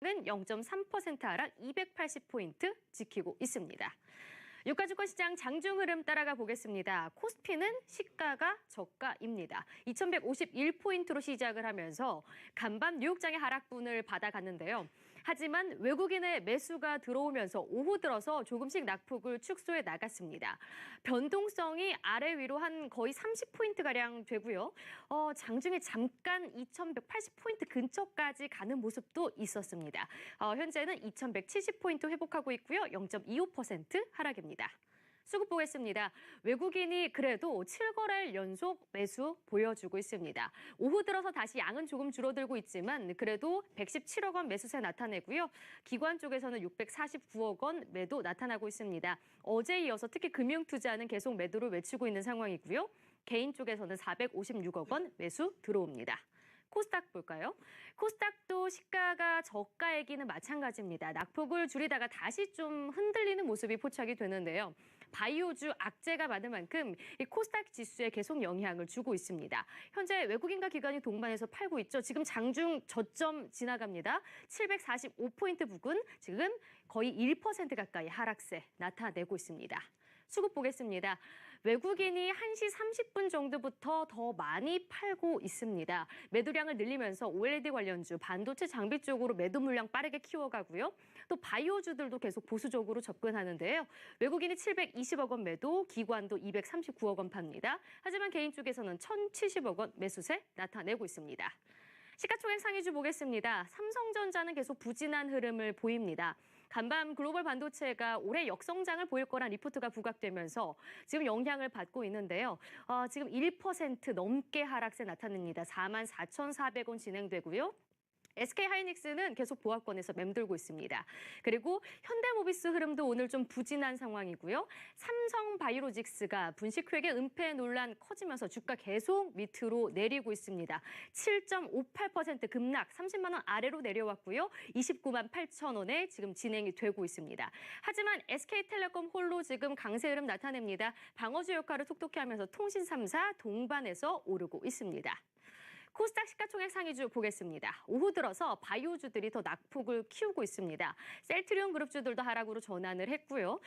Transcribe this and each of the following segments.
는 0.3% 하락 280포인트 지키고 있습니다. 유가주권 시장 장중 흐름 따라가 보겠습니다. 코스피는 시가가 저가입니다. 2151포인트로 시작을 하면서 간밤 뉴욕장의 하락분을 받아갔는데요. 하지만 외국인의 매수가 들어오면서 오후 들어서 조금씩 낙폭을 축소해 나갔습니다. 변동성이 아래 위로 한 거의 30포인트가량 되고요. 장중에 잠깐 2180포인트 근처까지 가는 모습도 있었습니다. 현재는 2170포인트 회복하고 있고요. 0.25% 하락입니다. 수급 보겠습니다. 외국인이 그래도 7거래일 연속 매수 보여주고 있습니다. 오후 들어서 다시 양은 조금 줄어들고 있지만 그래도 117억 원 매수세 나타내고요. 기관 쪽에서는 649억 원 매도 나타나고 있습니다. 어제 이어서 특히 금융투자는 계속 매도를 외치고 있는 상황이고요. 개인 쪽에서는 456억 원 매수 들어옵니다. 코스닥 볼까요? 코스닥도 시가가 저가이기는 마찬가지입니다. 낙폭을 줄이다가 다시 좀 흔들리는 모습이 포착이 되는데요. 바이오주 악재가 많은 만큼 이 코스닥 지수에 계속 영향을 주고 있습니다. 현재 외국인과 기관이 동반해서 팔고 있죠. 지금 장중 저점 지나갑니다. 745포인트 부근 지금 거의 1% 가까이 하락세 나타내고 있습니다. 수급 보겠습니다. 외국인이 1시 30분 정도부터 더 많이 팔고 있습니다. 매도량을 늘리면서 OLED 관련주, 반도체 장비 쪽으로 매도 물량 빠르게 키워가고요. 또 바이오주들도 계속 보수적으로 접근하는데요. 외국인이 720억 원 매도, 기관도 239억 원 팝니다. 하지만 개인 쪽에서는 1,070억 원 매수세 나타내고 있습니다. 시가총액 상위주 보겠습니다. 삼성전자는 계속 부진한 흐름을 보입니다. 간밤 글로벌 반도체가 올해 역성장을 보일 거란 리포트가 부각되면서 지금 영향을 받고 있는데요. 지금 1% 넘게 하락세 나타냅니다. 44,400원 진행되고요. SK하이닉스는 계속 보합권에서 맴돌고 있습니다. 그리고 현대모비스 흐름도 오늘 좀 부진한 상황이고요. 삼성바이오로직스가 분식회계 은폐 논란 커지면서 주가 계속 밑으로 내리고 있습니다. 7.58% 급락, 30만 원 아래로 내려왔고요. 29만 8천 원에 지금 진행이 되고 있습니다. 하지만 SK텔레콤 홀로 지금 강세 흐름 나타냅니다. 방어주 역할을 톡톡히 하면서 통신 3사 동반해서 오르고 있습니다. 코스닥 시가총액 상위주 보겠습니다. 오후 들어서 바이오주들이 더 낙폭을 키우고 있습니다. 셀트리온 그룹주들도 하락으로 전환을 했고요.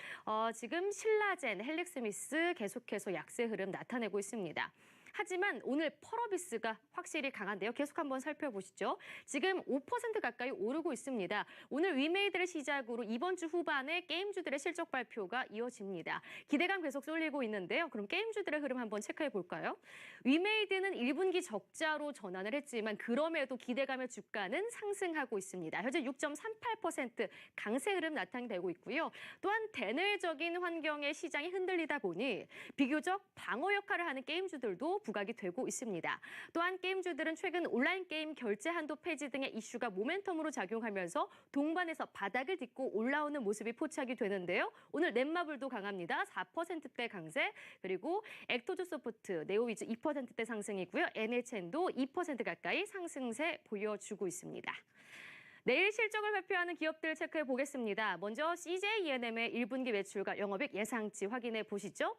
지금 신라젠, 헬릭스미스 계속해서 약세 흐름 나타내고 있습니다. 하지만 오늘 펄어비스가 확실히 강한데요. 계속 한번 살펴보시죠. 지금 5% 가까이 오르고 있습니다. 오늘 위메이드를 시작으로 이번 주 후반에 게임주들의 실적 발표가 이어집니다. 기대감 계속 쏠리고 있는데요. 그럼 게임주들의 흐름 한번 체크해 볼까요? 위메이드는 1분기 적자로 전환을 했지만 그럼에도 기대감의 주가는 상승하고 있습니다. 현재 6.38% 강세 흐름 나타내고 있고요. 또한 대내적인 환경의 시장이 흔들리다 보니 비교적 방어 역할을 하는 게임주들도 부각이 되고 있습니다. 또한 게임주들은 최근 온라인 게임 결제 한도 폐지 등의 이슈가 모멘텀으로 작용하면서 동반해서 바닥을 딛고 올라오는 모습이 포착이 되는데요. 오늘 넷마블도 강합니다. 4%대 강세, 그리고 액토즈 소프트, 네오위즈 2%대 상승이고요. NHN도 2% 가까이 상승세 보여주고 있습니다. 내일 실적을 발표하는 기업들 체크해 보겠습니다. 먼저 CJENM의 1분기 매출과 영업이익 예상치 확인해 보시죠.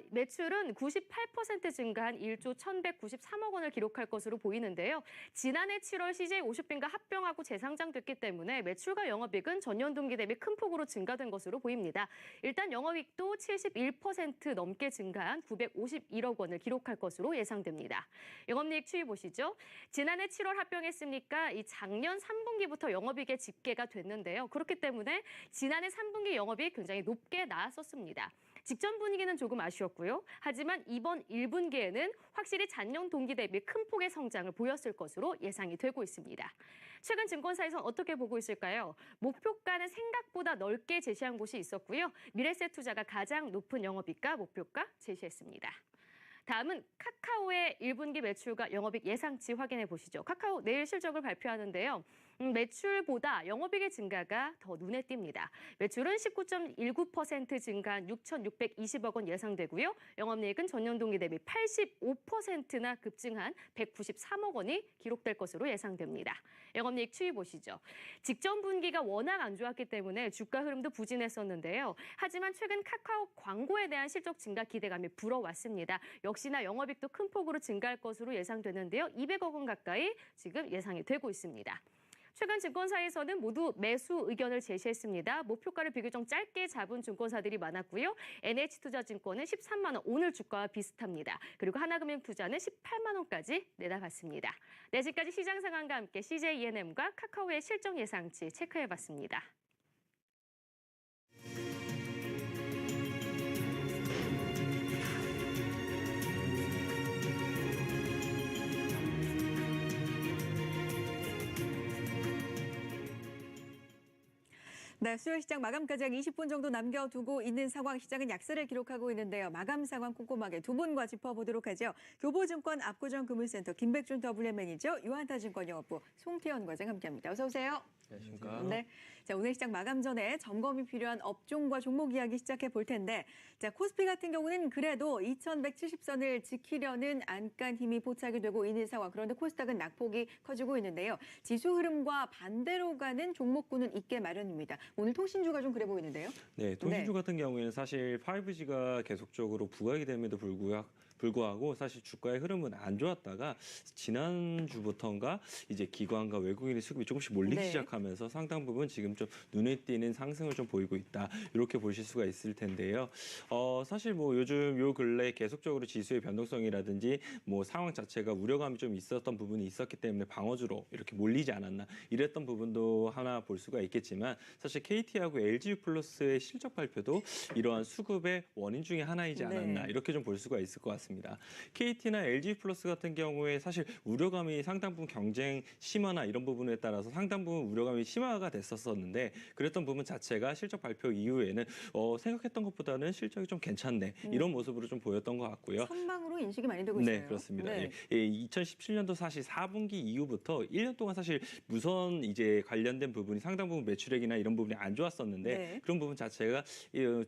매출은 98% 증가한 1조 1,193억 원을 기록할 것으로 보이는데요. 지난해 7월 CJ50빈과 합병하고 재상장됐기 때문에 매출과 영업이익은 전년 동기 대비 큰 폭으로 증가된 것으로 보입니다. 일단 영업이익도 71% 넘게 증가한 951억 원을 기록할 것으로 예상됩니다. 영업이익 추이 보시죠. 지난해 7월 합병했으니까 이 작년 3분기부터 영업이익의 집계가 됐는데요. 그렇기 때문에 지난해 3분기 영업이익 굉장히 높게 나왔었습니다. 직전 분위기는 조금 아쉬웠고요. 하지만 이번 1분기에는 확실히 전년 동기 대비 큰 폭의 성장을 보였을 것으로 예상이 되고 있습니다. 최근 증권사에서는 어떻게 보고 있을까요? 목표가는 생각보다 넓게 제시한 곳이 있었고요. 미래세투자가 가장 높은 영업이익과 목표가 제시했습니다. 다음은 카카오의 1분기 매출과 영업이익 예상치 확인해 보시죠. 카카오 내일 실적을 발표하는데요. 매출보다 영업이익의 증가가 더 눈에 띕니다. 매출은 19.19% 증가한 6,620억 원 예상되고요. 영업이익은 전년 동기 대비 85%나 급증한 193억 원이 기록될 것으로 예상됩니다. 영업이익 추이 보시죠. 직전 분기가 워낙 안 좋았기 때문에 주가 흐름도 부진했었는데요. 하지만 최근 카카오 광고에 대한 실적 증가 기대감이 불어왔습니다. 역시나 영업이익도 큰 폭으로 증가할 것으로 예상되는데요. 200억 원 가까이 지금 예상이 되고 있습니다. 최근 증권사에서는 모두 매수 의견을 제시했습니다. 목표가를 비교적 짧게 잡은 증권사들이 많았고요. NH투자증권은 13만 원, 오늘 주가와 비슷합니다. 그리고 하나금융투자는 18만 원까지 내다봤습니다. 네, 지금까지 시장 상황과 함께 CJ ENM과 카카오의 실적 예상치 체크해봤습니다. 네, 수요일 시장 마감까지 약 20분 정도 남겨두고 있는 상황, 시장은 약세를 기록하고 있는데요. 마감 상황 꼼꼼하게 두 분과 짚어보도록 하죠. 교보증권 압구정금융센터 김백준 WM 매니저, 유한타증권 영업부 송태현 과장 함께합니다. 어서 오세요. 안녕하십니까. 네, 자 오늘 시장 마감 전에 점검이 필요한 업종과 종목 이야기 시작해 볼 텐데, 자 코스피 같은 경우는 그래도 2,170선을 지키려는 안간 힘이 포착이 되고 있는 상황. 그런데 코스닥은 낙폭이 커지고 있는데요. 지수 흐름과 반대로 가는 종목군은 있게 마련입니다. 오늘 통신주가 좀 그래 보이는데요. 네, 통신주 같은 경우에는 사실 5G가 계속적으로 부각이 됨에도 불구하고 사실 주가의 흐름은 안 좋았다가 지난주부터인가 이제 기관과 외국인의 수급이 조금씩 몰리기 시작하면서 상당 부분 지금 좀 눈에 띄는 상승을 좀 보이고 있다. 이렇게 보실 수가 있을 텐데요. 사실 뭐 요즘 요 근래 계속적으로 지수의 변동성이라든지 뭐 상황 자체가 우려감이 좀 있었던 부분이 있었기 때문에 방어주로 이렇게 몰리지 않았나 이랬던 부분도 하나 볼 수가 있겠지만 사실 KT하고 LG유플러스의 실적 발표도 이러한 수급의 원인 중에 하나이지 않았나 이렇게 좀 볼 수가 있을 것 같습니다. KT나 LG유플러스 같은 경우에 사실 우려감이 상당 부분 경쟁 심화나 이런 부분에 따라서 상당 부분 우려감이 심화가 됐었는데 그랬던 부분 자체가 실적 발표 이후에는 생각했던 것보다는 실적이 좀 괜찮네 이런 모습으로 좀 보였던 것 같고요. 선방으로 인식이 많이 되고 있어요. 네, 그렇습니다. 네. 2017년도 사실 4분기 이후부터 1년 동안 사실 무선 이제 관련된 부분이 상당 부분 매출액이나 이런 부분이 안 좋았었는데 그런 부분 자체가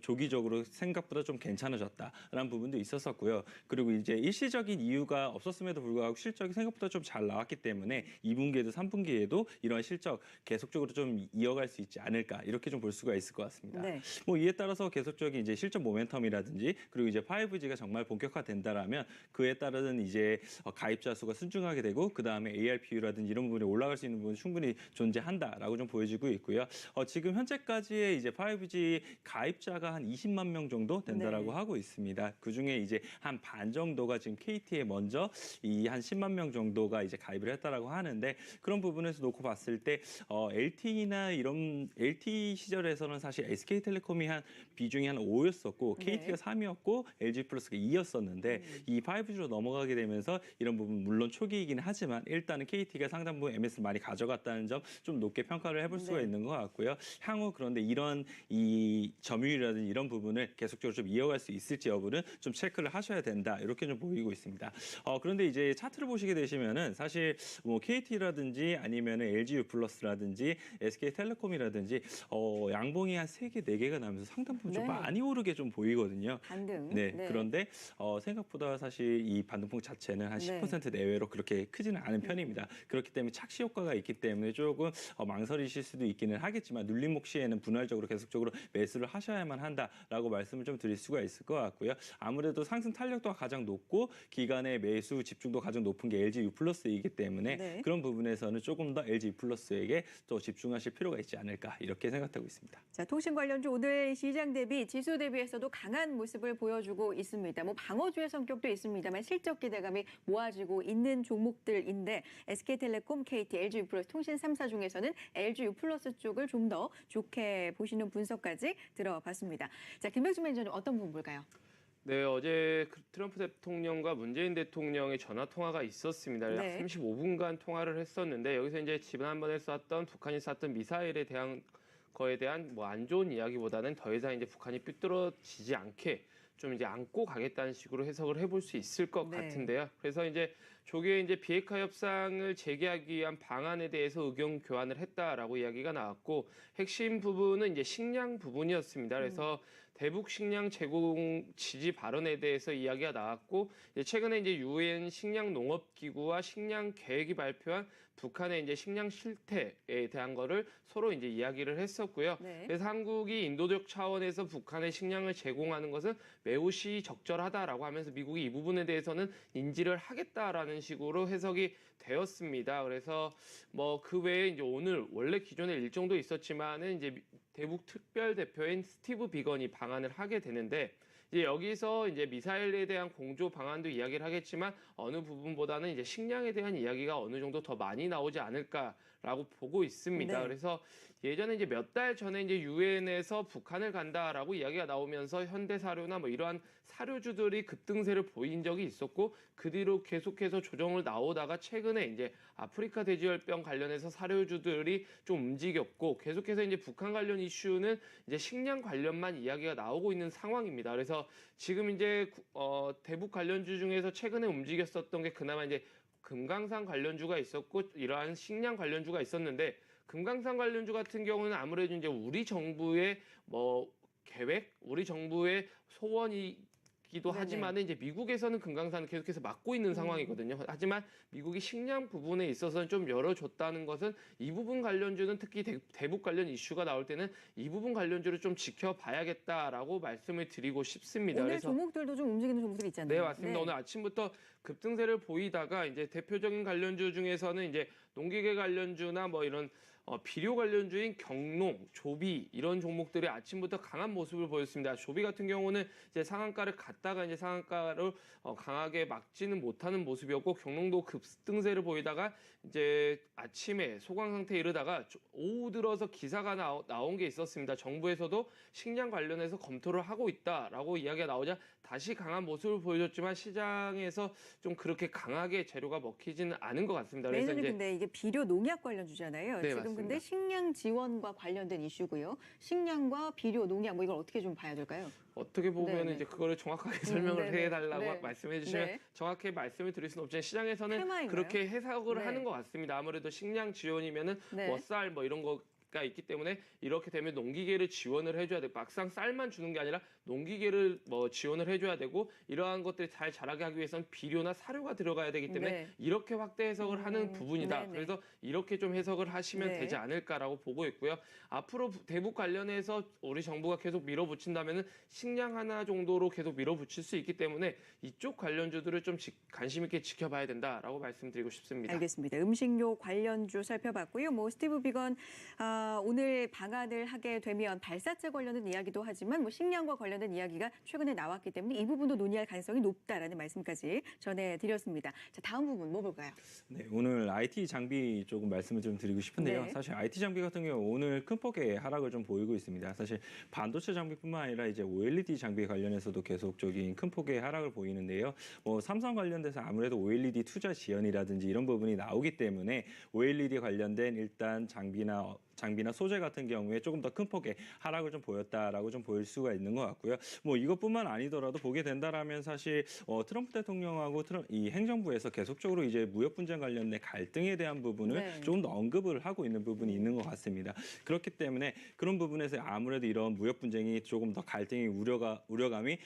조기적으로 생각보다 좀 괜찮아졌다라는 부분도 있었었고요. 그리고 이제 일시적인 이유가 없었음에도 불구하고 실적이 생각보다 좀 잘 나왔기 때문에 2분기에도 3분기에도 이러한 실적 계속적으로 좀 이어갈 수 있지 않을까 이렇게 좀 볼 수가 있을 것 같습니다. 뭐 이에 따라서 계속적인 이제 실적 모멘텀이라든지 그리고 이제 5G가 정말 본격화된다라면 그에 따른 이제 가입자 수가 순증하게 되고 그 다음에 ARPU라든지 이런 부분이 올라갈 수 있는 부분 충분히 존재한다라고 좀 보여지고 있고요. 지금 현재까지의 이제 5G 가입자가 한 20만 명 정도 된다라고 하고 있습니다. 그 중에 이제 한 반 정도가 지금 KT에 먼저 이 한 10만 명 정도가 이제 가입을 했다라고 하는데 그런 부분에서 놓고 봤을 때 LTE나 이런 LTE 시절에서는 사실 SK텔레콤이 한 비중이 한 5였었고 KT가 3이었고 LG플러스가 2였었는데 이 5G로 넘어가게 되면서 이런 부분 물론 초기이긴 하지만 일단은 KT가 상당 부분 MS를 많이 가져갔다는 점 좀 높게 평가를 해볼 수가 있는 것 같고요. 향후 그런데 이런 이 점유율이라든지 이런 부분을 계속적으로 좀 이어갈 수 있을지 여부는 좀 체크를 하셔야 된다 이렇게 좀 보이고 있습니다. 그런데 이제 차트를 보시게 되시면은 사실 뭐 KT라든지 아니면은 LG유플러스라든지 SK텔레콤이라든지 양봉이 한 3개, 4개가 나면서 상당 부분 좀 많이 오르게 좀 보이거든요. 반등. 그런데 생각보다 사실 이 반등폭 자체는 한 10% 내외로 그렇게 크지는 않은 편입니다. 그렇기 때문에 착시 효과가 있기 때문에 조금 망설이실 수도 있기는 하겠지만 눌림목 시에는 분할적으로 계속적으로 매수를 하셔야만 한다라고 말씀을 좀 드릴 수가 있을 것 같고요. 아무래도 상승 탄력도가 가장 높고 기간의 매수 집중도 가장 높은 게 LG유플러스이기 때문에 그런 부분에서는 조금 더 LG유플러스에게 또 집중하실 필요가 있지 않을까 이렇게 생각하고 있습니다. 자, 통신 관련주 오늘 시장 대비 지수 대비해서도 강한 모습을 보여주고 있습니다. 뭐 방어주의 성격도 있습니다만 실적 기대감이 모아지고 있는 종목들인데 SK텔레콤, KT, LG유플러스 통신 3사 중에서는 LG유플러스 쪽을 좀 더 좋게 보시는 분석까지 들어봤습니다. 자, 김백준 매니저는 어떤 부분 볼까요? 네, 어제 트럼프 대통령과 문재인 대통령의 전화 통화가 있었습니다. 약 35분간 통화를 했었는데 여기서 이제 지난번에 쐈던 북한이 쐈던 미사일에 대한 거에 대한 뭐 안 좋은 이야기보다는 더 이상 이제 북한이 삐뚤어지지 않게 좀 이제 안고 가겠다는 식으로 해석을 해볼 수 있을 것 같은데요. 그래서 이제 조기에 이제 비핵화 협상을 재개하기 위한 방안에 대해서 의견 교환을 했다라고 이야기가 나왔고 핵심 부분은 이제 식량 부분이었습니다. 그래서 대북 식량 제공 지지 발언에 대해서 이야기가 나왔고 최근에 이제 유엔 식량 농업 기구와 식량 계획이 발표한 북한의 이제 식량 실태에 대한 거를 서로 이제 이야기를 했었고요. 네. 그래서 한국이 인도적 차원에서 북한에 식량을 제공하는 것은 매우 시적절하다라고 하면서 미국이 이 부분에 대해서는 인지를 하겠다라는 식으로 해석이 되었습니다. 그래서 뭐 그 외에 이제 오늘 원래 기존에 일정도 있었지만은 이제 대북 특별 대표인 스티브 비건이 방한을 하게 되는데 이제 여기서 이제 미사일에 대한 공조 방안도 이야기를 하겠지만 어느 부분보다는 이제 식량에 대한 이야기가 어느 정도 더 많이 나오지 않을까라고 보고 있습니다. 네. 그래서 예전에 이제 몇 달 전에 이제 유엔에서 북한을 간다라고 이야기가 나오면서 현대사료나 뭐 이러한 사료주들이 급등세를 보인 적이 있었고 그 뒤로 계속해서 조정을 나오다가 최근에 이제 아프리카 돼지열병 관련해서 사료주들이 좀 움직였고 계속해서 이제 북한 관련 이슈는 이제 식량 관련만 이야기가 나오고 있는 상황입니다. 그래서 지금 이제 대북 관련주 중에서 최근에 움직였었던 게 그나마 이제 금강산 관련주가 있었고 이러한 식량 관련주가 있었는데 금강산 관련주 같은 경우는 아무래도 이제 우리 정부의 뭐 계획, 우리 정부의 소원이기도 네네. 하지만은 이제 미국에서는 금강산을 계속해서 막고 있는 상황이거든요. 하지만 미국이 식량 부분에 있어서는 좀 열어줬다는 것은 이 부분 관련주는 특히 대북 관련 이슈가 나올 때는 이 부분 관련주를 좀 지켜봐야겠다라고 말씀을 드리고 싶습니다. 오늘 그래서 종목들도 좀 움직이는 종목들이 있잖아요. 네, 맞습니다. 오늘 아침부터 급등세를 보이다가 이제 대표적인 관련주 중에서는 이제 농기계 관련주나 뭐 이런 비료 관련주인 경농, 조비 이런 종목들이 아침부터 강한 모습을 보였습니다. 조비 같은 경우는 이제 상한가를 갔다가 이제 상한가를 강하게 막지는 못하는 모습이었고 경농도 급등세를 보이다가 이제 아침에 소강 상태에 이르다가 오후 들어서 기사가 나온 게 있었습니다. 정부에서도 식량 관련해서 검토를 하고 있다라고 이야기가 나오자 다시 강한 모습을 보여줬지만 시장에서 좀 그렇게 강하게 재료가 먹히지는 않은 것 같습니다. 그래서 매일은 이제 근데 이게 비료 농약 관련주잖아요. 네, 지금 맞습니다. 근데 식량 지원과 관련된 이슈고요. 식량과 비료 농약 뭐 이걸 어떻게 좀 봐야 될까요? 어떻게 보면 네네. 이제 그거를 정확하게 설명을 네네. 해달라고 네. 말씀해 주시면 네. 정확히 말씀을 드릴 수는 없지만 시장에서는 테마인가요? 그렇게 해석을 네. 하는 것 같습니다. 아무래도 식량 지원이면은 네. 뭐 쌀 뭐 이런 거가 있기 때문에 이렇게 되면 농기계를 지원을 해줘야 돼. 막상 쌀만 주는 게 아니라 농기계를 뭐 지원을 해줘야 되고 이러한 것들이 잘 자라게 하기 위해서는 비료나 사료가 들어가야 되기 때문에 네. 이렇게 확대 해석을 하는 부분이다. 네네. 그래서 이렇게 좀 해석을 하시면 네. 되지 않을까라고 보고 있고요. 앞으로 대북 관련해서 우리 정부가 계속 밀어붙인다면은 식량 하나 정도로 계속 밀어붙일 수 있기 때문에 이쪽 관련주들을 좀 관심 있게 지켜봐야 된다라고 말씀드리고 싶습니다. 알겠습니다. 음식료 관련주 살펴봤고요. 뭐 스티브 비건 오늘 방한을 하게 되면 발사체 관련된 이야기도 하지만 뭐 식량과 관련된 이야기가 최근에 나왔기 때문에 이 부분도 논의할 가능성이 높다라는 말씀까지 전해드렸습니다. 자, 다음 부분 뭐 볼까요? 네, 오늘 IT 장비 조금 말씀을 좀 드리고 싶은데요. 네. 사실 IT 장비 같은 경우 오늘 큰 폭의 하락을 좀 보이고 있습니다. 사실 반도체 장비뿐만 아니라 이제 OLED 장비 관련해서도 계속적인 큰 폭의 하락을 보이는데요. 뭐 삼성 관련돼서 아무래도 OLED 투자 지연이라든지 이런 부분이 나오기 때문에 OLED 관련된 일단 장비나 소재 같은 경우에 조금 더 큰 폭의 하락을 좀 보였다라고 좀 보일 수가 있는 것 같고요. 뭐 이것뿐만 아니더라도 보게 된다라면 사실 트럼프 대통령하고 이 행정부에서 계속적으로 이제 무역 분쟁 관련된 갈등에 대한 부분을 네. 조금 더 언급을 하고 있는 부분이 있는 것 같습니다. 그렇기 때문에 그런 부분에서 아무래도 이런 무역 분쟁이 조금 더 갈등이 우려감이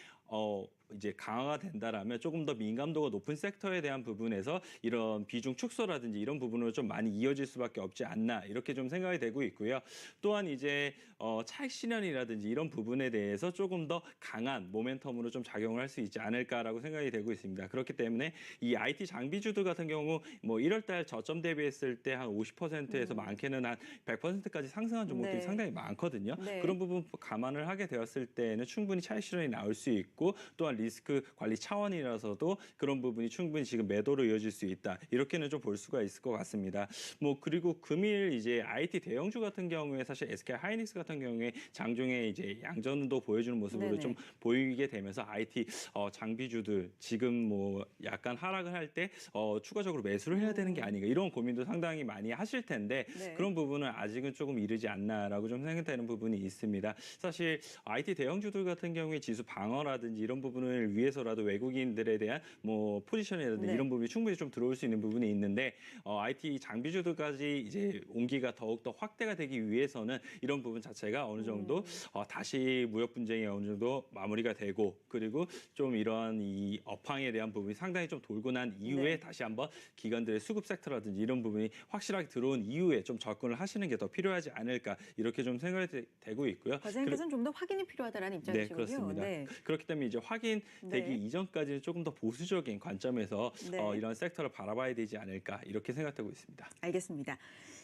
이제 강화가 된다라면 조금 더 민감도가 높은 섹터에 대한 부분에서 이런 비중 축소라든지 이런 부분으로 좀 많이 이어질 수밖에 없지 않나 이렇게 좀 생각이 되고 있고요. 또한 이제 차익 실현이라든지 이런 부분에 대해서 조금 더 강한 모멘텀으로 좀 작용을 할 수 있지 않을까라고 생각이 되고 있습니다. 그렇기 때문에 이 IT 장비주들 같은 경우 뭐 1월달 저점 대비했을 때 한 50%에서 많게는 한 100%까지 상승한 종목들이 네. 상당히 많거든요. 네. 그런 부분 감안을 하게 되었을 때는 충분히 차익 실현이 나올 수 있고 또한 리스크 관리 차원이라서도 그런 부분이 충분히 지금 매도로 이어질 수 있다. 이렇게는 좀 볼 수가 있을 것 같습니다. 뭐 그리고 금일 이제 IT 대형주 같은 경우에 사실 SK 하이닉스 같은 경우에 장중에 이제 양전도 보여주는 모습으로 네네. 좀 보이게 되면서 IT 장비주들 지금 뭐 약간 하락을 할 때 추가적으로 매수를 해야 되는 게 아닌가 이런 고민도 상당히 많이 하실 텐데 네. 그런 부분은 아직은 조금 이르지 않나라고 좀 생각되는 부분이 있습니다. 사실 IT 대형주들 같은 경우에 지수 방어라든지 이런 부분을 부분을 위해서라도 외국인들에 대한 뭐 포지션이라든지 네. 이런 부분이 충분히 좀 들어올 수 있는 부분이 있는데 IT 장비주들까지 이제 온기가 더욱 더 확대가 되기 위해서는 이런 부분 자체가 어느 정도 다시 무역 분쟁이 어느 정도 마무리가 되고 그리고 좀 이러한 이 업황에 대한 부분이 상당히 좀 돌고 난 이후에 네. 다시 한번 기관들의 수급 섹터라든지 이런 부분이 확실하게 들어온 이후에 좀 접근을 하시는 게 더 필요하지 않을까 이렇게 좀 생각이 되고 있고요. 과장님께서는 좀 더 확인이 필요하다는 네, 입장이시군요. 그렇습니다. 네. 그렇기 때문에 이제 확인되기 네. 이전까지는 조금 더 보수적인 관점에서 네. 이런 섹터를 바라봐야 되지 않을까 이렇게 생각되고 있습니다. 알겠습니다.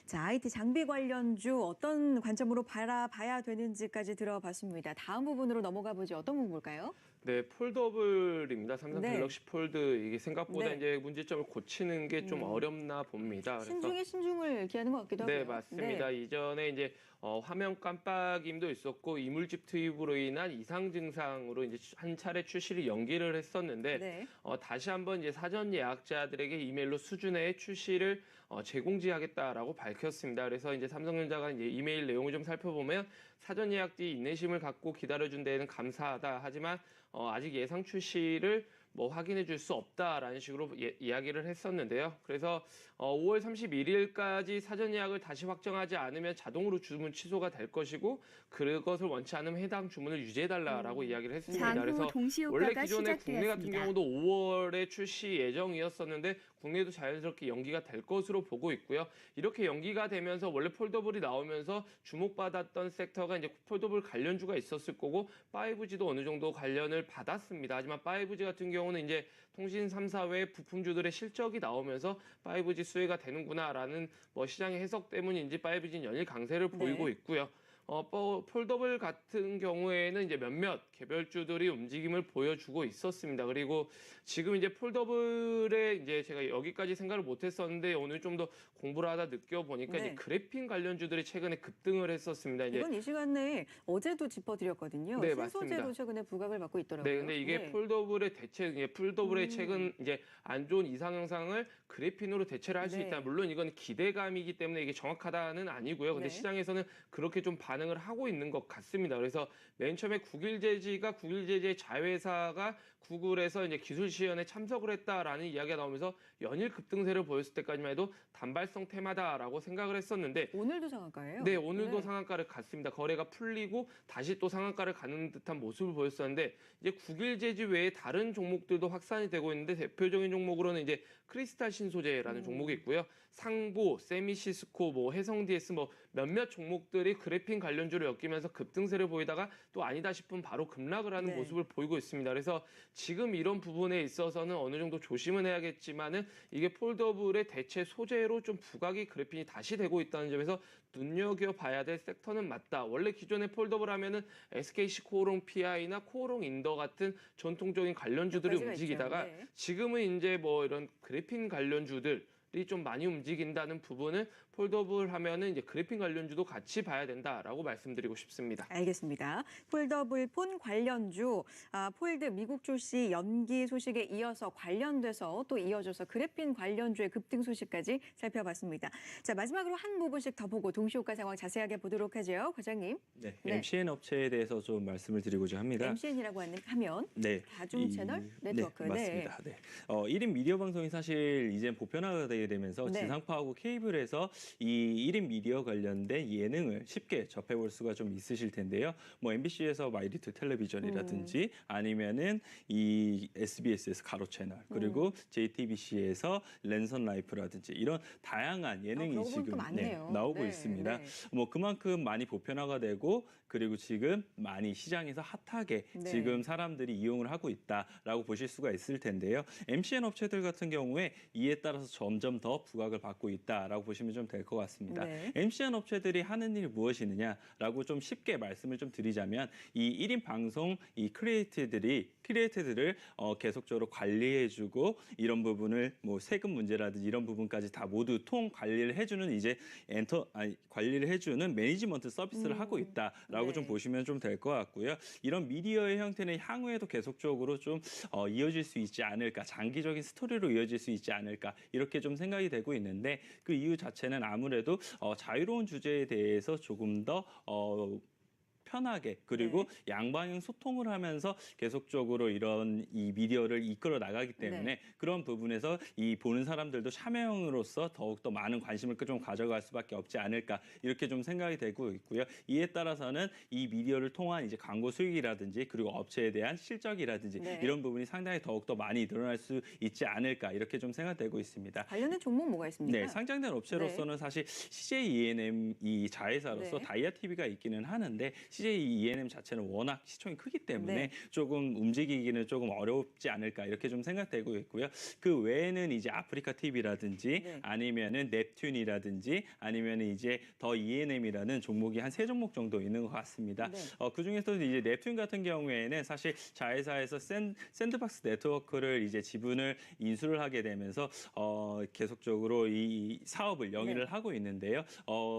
자, IT 장비 관련주 어떤 관점으로 바라봐야 되는지까지 들어봤습니다. 다음 부분으로 넘어가 보죠. 어떤 부분 볼까요? 네, 폴더블입니다. 삼성 네. 갤럭시 폴드 이게 생각보다 네. 이제 문제점을 고치는 게 좀 어렵나 봅니다. 신중에 신중을 기하는 것 같기도 네, 하고요. 맞습니다. 이전에 이제 화면 깜빡임도 있었고 이물집 투입으로 인한 이상 증상으로 이제 한 차례 출시를 연기를 했었는데 네. 다시 한번 이제 사전 예약자들에게 이메일로 수준의 출시를 제공지하겠다라고 밝혔습니다. 그래서 이제 삼성전자가 이제 이메일 내용을 좀 살펴보면 사전 예약 뒤 인내심을 갖고 기다려준 데에는 감사하다. 하지만 아직 예상 출시를 뭐 확인해 줄 수 없다라는 식으로 이야기를 했었는데요. 그래서 5월 31일까지 사전 예약을 다시 확정하지 않으면 자동으로 주문 취소가 될 것이고 그것을 원치 않으면 해당 주문을 유지해달라고 이야기를 했습니다. 장후 그래서 동시효과가 원래 기존에 국내 같은 시작되었습니다. 경우도 5월에 출시 예정이었었는데 국내도 자연스럽게 연기가 될 것으로 보고 있고요. 이렇게 연기가 되면서 원래 폴더블이 나오면서 주목받았던 섹터가 이제 폴더블 관련주가 있었을 거고 5G도 어느 정도 관련을 받았습니다. 하지만 5G 같은 경우는 이제 통신 3사회 부품주들의 실적이 나오면서 5G 수혜가 되는구나라는 뭐 시장의 해석 때문인지 5G는 연일 강세를 보이고 있고요. 폴더블 같은 경우에는 이제 몇몇 개별주들이 움직임을 보여주고 있었습니다. 그리고 지금 이제 폴더블에 이제 제가 여기까지 생각을 못했었는데 오늘 좀 더 공부를 하다 느껴보니까 네. 이제 그래핀 관련주들이 최근에 급등을 했었습니다. 이제 이건 이 시간에 어제도 짚어드렸거든요. 네, 신소재도 맞습니다. 최근에 부각을 받고 있더라고요. 네, 근데 이게 폴더블의 대체, 폴더블의 최근 이제 안 좋은 이상 현상을 그래핀으로 대체를 할 수 네. 있다. 물론 이건 기대감이기 때문에 이게 정확하다는 아니고요. 근데 네. 시장에서는 그렇게 좀 반응을 하고 있는 것 같습니다. 그래서 맨 처음에 구글제지의 자회사가 구글에서 이제 기술 시연에 참석을 했다라는 이야기가 나오면서 연일 급등세를 보였을 때까지만 해도 단발성 테마다라고 생각을 했었는데 오늘도 상한가예요? 네, 오늘도 네. 상한가를 갔습니다. 거래가 풀리고 다시 또 상한가를 가는 듯한 모습을 보였었는데 이제 구글제지 외에 다른 종목들도 확산이 되고 있는데 대표적인 종목으로는 이제 크리스탈 신소재라는 종목이 있고요. 상보, 세미시스코, 뭐 해성DS 뭐 몇몇 종목들이 그래핀 관련주를 엮이면서 급등세를 보이다가 또 아니다 싶으면 바로 급락을 하는 네. 모습을 보이고 있습니다. 그래서 지금 이런 부분에 있어서는 어느 정도 조심은 해야겠지만은 이게 폴더블의 대체 소재로 좀 부각이 그래핀이 다시 되고 있다는 점에서 눈여겨봐야 될 섹터는 맞다. 원래 기존에 폴더블 하면은 SKC 코오롱 PI나 코오롱 인더 같은 전통적인 관련주들이 몇 가지가 움직이다가 있죠. 네. 지금은 이제 뭐 이런 그래핀 관련주들이 좀 많이 움직인다는 부분을 폴더블 하면은 이제 그래핀 관련주도 같이 봐야 된다라고 말씀드리고 싶습니다. 알겠습니다. 폴더블 폰 관련주, 폴드 미국 출시 연기 소식에 이어서 관련돼서 또 이어져서 그래핀 관련주의 급등 소식까지 살펴봤습니다. 자, 마지막으로 한 부분씩 더 보고 동시효과 상황 자세하게 보도록 하죠. 과장님. 네, 네. MCN 업체에 대해서 좀 말씀을 드리고자 합니다. MCN이라고 하면 네, 다중 채널 네트워크. 네, 맞습니다. 네. 1인 미디어 방송이 사실 이제 보편화가 되게 되면서 네. 지상파하고 케이블에서 이 1인 미디어 관련된 예능을 쉽게 접해볼 수가 좀 있으실 텐데요. 뭐 MBC에서 마이리트 텔레비전이라든지 아니면은 이 SBS에서 가로 채널 그리고 JTBC에서 랜선 라이프라든지 이런 다양한 예능이 그러고 보니까 지금 많네요. 나오고 네, 있습니다. 네. 뭐 그만큼 많이 보편화가 되고 그리고 지금 많이 시장에서 핫하게 네. 지금 사람들이 이용을 하고 있다라고 보실 수가 있을 텐데요. MCN 업체들 같은 경우에 이에 따라서 점점 더 부각을 받고 있다라고 보시면 좀 될 것 같습니다. 네. MCN 업체들이 하는 일이 무엇이느냐라고 좀 쉽게 말씀을 좀 드리자면 이 1인 방송 이 크리에이터들을 계속적으로 관리해주고 이런 부분을 뭐 세금 문제라든지 이런 부분까지 다 모두 통 관리를 해주는 이제 관리를 해주는 매니지먼트 서비스를 하고 있다라고 네. 좀 보시면 좀 될 것 같고요. 이런 미디어의 형태는 향후에도 계속적으로 좀 이어질 수 있지 않을까, 장기적인 스토리로 이어질 수 있지 않을까 이렇게 좀 생각이 되고 있는데 그 이유 자체는 아무래도 자유로운 주제에 대해서 조금 더 편하게 그리고 양방향 소통을 하면서 계속적으로 이런 이 미디어를 이끌어 나가기 때문에 그런 부분에서 이 보는 사람들도 참여형으로서 더욱더 많은 관심을 좀 가져갈 수밖에 없지 않을까 이렇게 좀 생각이 되고 있고요. 이에 따라서는 이 미디어를 통한 이제 광고 수익이라든지 그리고 업체에 대한 실적이라든지 이런 부분이 상당히 더욱더 많이 늘어날 수 있지 않을까 이렇게 좀 생각되고 있습니다. 관련된 종목 뭐가 있습니까? 네, 상장된 업체로서는 사실 CJ E&M 이 자회사로서 다이아 TV가 있기는 하는데 CJ E&M 자체는 워낙 시총이 크기 때문에 조금 움직이기는 조금 어렵지 않을까 이렇게 좀 생각되고 있고요. 그 외에는 이제 아프리카 TV라든지 아니면은 넵튠이라든지 아니면은 이제 더 E&M이라는 종목이 한 3종목 정도 있는 것 같습니다. 그 중에서도 이제 넵튠 같은 경우에는 사실 자회사에서 샌드박스 네트워크를 이제 지분을 인수를 하게 되면서 계속적으로 이 사업을 영위를 하고 있는데요.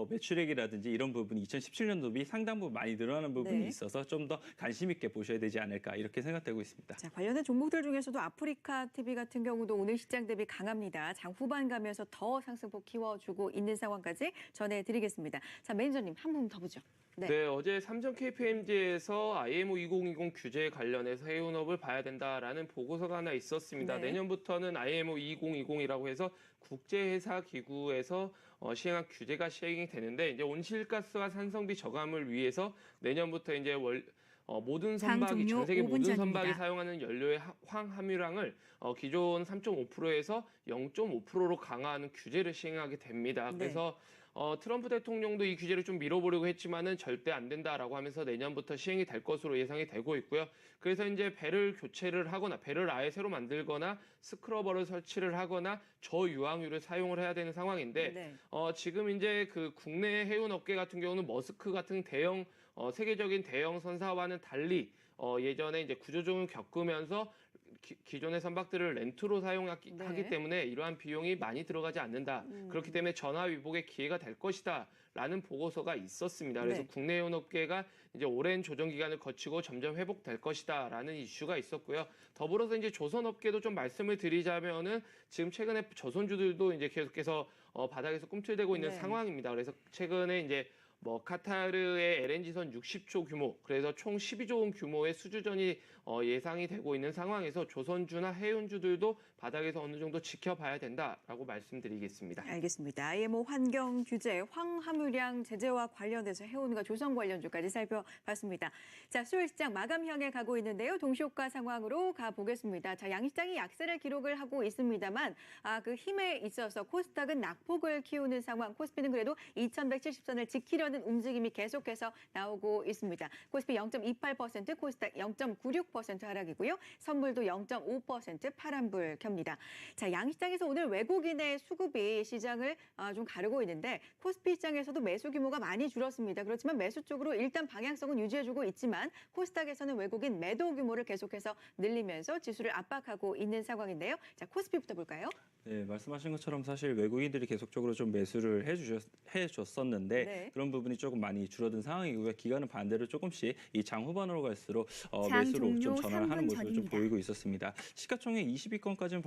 매출액이라든지 이런 부분이 2017년도 비 상당 부분 많이 늘어나는 부분이 있어서 좀 더 관심 있게 보셔야 되지 않을까 이렇게 생각되고 있습니다. 자, 관련된 종목들 중에서도 아프리카 TV 같은 경우도 오늘 시장 대비 강합니다. 장 후반 가면서 더 상승폭 키워주고 있는 상황까지 전해드리겠습니다. 자, 매니저님 한 분 더 보죠. 네, 어제 삼성 KPMG에서 IMO 2020 규제에 관련해서 해운업을 봐야 된다라는 보고서가 하나 있었습니다. 내년부터는 IMO 2020이라고 해서 국제회사 기구에서 시행한 규제가 시행이 되는데 이제 온실가스와 산성비 저감을 위해서 내년부터 이제 모든 선박이 전 세계 모든 선박이 사용하는 연료의 황함유량을 기존 3.5%에서 0.5%로 강화하는 규제를 시행하게 됩니다. 그래서 트럼프 대통령도 이 규제를 좀 밀어보려고 했지만은 절대 안 된다라고 하면서 내년부터 시행이 될 것으로 예상이 되고 있고요. 그래서 이제 배를 교체를 하거나 배를 아예 새로 만들거나 스크러버를 설치를 하거나 저유황유를 사용을 해야 되는 상황인데 지금 이제 그 국내 해운업계 같은 경우는 머스크 같은 대형 세계적인 대형 선사와는 달리 예전에 이제 구조조정을 겪으면서 기존의 선박들을 렌트로 사용하기 때문에 이러한 비용이 많이 들어가지 않는다. 그렇기 때문에 전화위복의 기회가 될 것이다. 라는 보고서가 있었습니다. 그래서 국내 해운업계가 이제 오랜 조정 기간을 거치고 점점 회복될 것이다라는 이슈가 있었고요. 더불어서 이제 조선업계도 좀 말씀을 드리자면은 지금 최근에 조선주들도 이제 계속해서 바닥에서 꿈틀대고 있는 상황입니다. 그래서 최근에 이제 카타르의 LNG선 60조 규모, 그래서 총 12조 원 규모의 수주전이 예상이 되고 있는 상황에서 조선주나 해운주들도 바닥에서 어느 정도 지켜봐야 된다라고 말씀드리겠습니다. 알겠습니다. IMO 환경 규제, 황함유량 제재와 관련돼서 해운과 조선 관련주까지 살펴봤습니다. 자, 수요일 시장 마감 향해 가고 있는데요. 동시효과 상황으로 가보겠습니다. 자, 양시장이 약세를 기록을 하고 있습니다만 그 힘에 있어서 코스닥은 낙폭을 키우는 상황, 코스피는 그래도 2170선을 지키려는 움직임이 계속해서 나오고 있습니다. 코스피 0.28%, 코스닥 0.96% 하락이고요. 선물도 0.5% 파란불 켭니다. 자, 양시장에서 오늘 외국인의 수급이 시장을 좀 가르고 있는데 코스피 시장에서도 매수 규모가 많이 줄었습니다. 그렇지만 매수 쪽으로 일단 방향성은 유지해주고 있지만 코스닥에서는 외국인 매도 규모를 계속해서 늘리면서 지수를 압박하고 있는 상황인데요. 자, 코스피부터 볼까요? 네, 말씀하신 것처럼 사실 외국인들이 계속적으로 좀 매수를 해줬었는데 그런 부분이 조금 많이 줄어든 상황이고요. 기간은 반대로 조금씩 이 장 후반으로 갈수록 매수로 좀 전환을 하는 모습을 좀 보이고 있었습니다. 시가총액 20위권까지는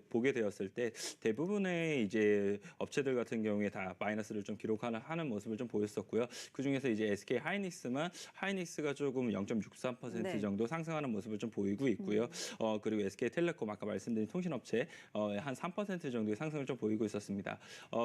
보게 되었을 때 대부분의 이제 업체들 같은 경우에 다 마이너스를 좀 기록하는 모습을 좀 보였었고요. 그 중에서 이제 SK 하이닉스가 조금 0.63% 정도 상승하는 모습을 좀 보이고 있고요. 그리고 SK텔레콤 아까 말씀드린 통신업체 한 3% 정도의 상승을 좀 보이고 있었습니다.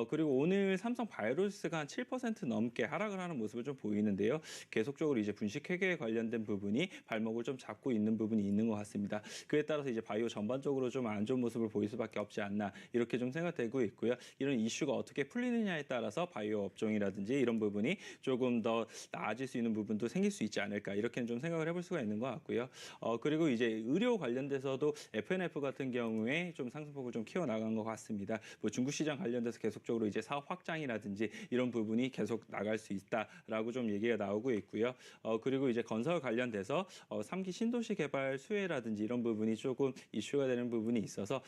그리고 오늘 삼성 바이오로직스가 한 7% 넘게 하락을 하는 모습을 좀 보이는데요. 계속적으로 이제 분식 회계에 관련된 부분이 발목을 좀 잡고 있는 부분이 있는 것 같습니다. 그에 따라서 이제 바이오 전반적으로 좀 안 좋은 모습을 보일 수밖에 없지 않나 이렇게 좀 생각되고 있고요. 이런 이슈가 어떻게 풀리느냐에 따라서 바이오 업종이라든지 이런 부분이 조금 더 나아질 수 있는 부분도 생길 수 있지 않을까 이렇게는 좀 생각을 해볼 수가 있는 것 같고요. 그리고 이제 의료 관련돼서도 FNF 같은 경우에 좀 상승폭을 좀 키워나간 것 같습니다. 중국 시장 관련돼서 계속적으로 이제 사업 확장이라든지 이런 부분이 계속 나갈 수 있다라고 좀 얘기가 나오고 있고요. 그리고 이제 건설 관련돼서 3기 신도시 개발 수혜라든지 이런 부분이 조금 이슈가 되는 부분이 있어서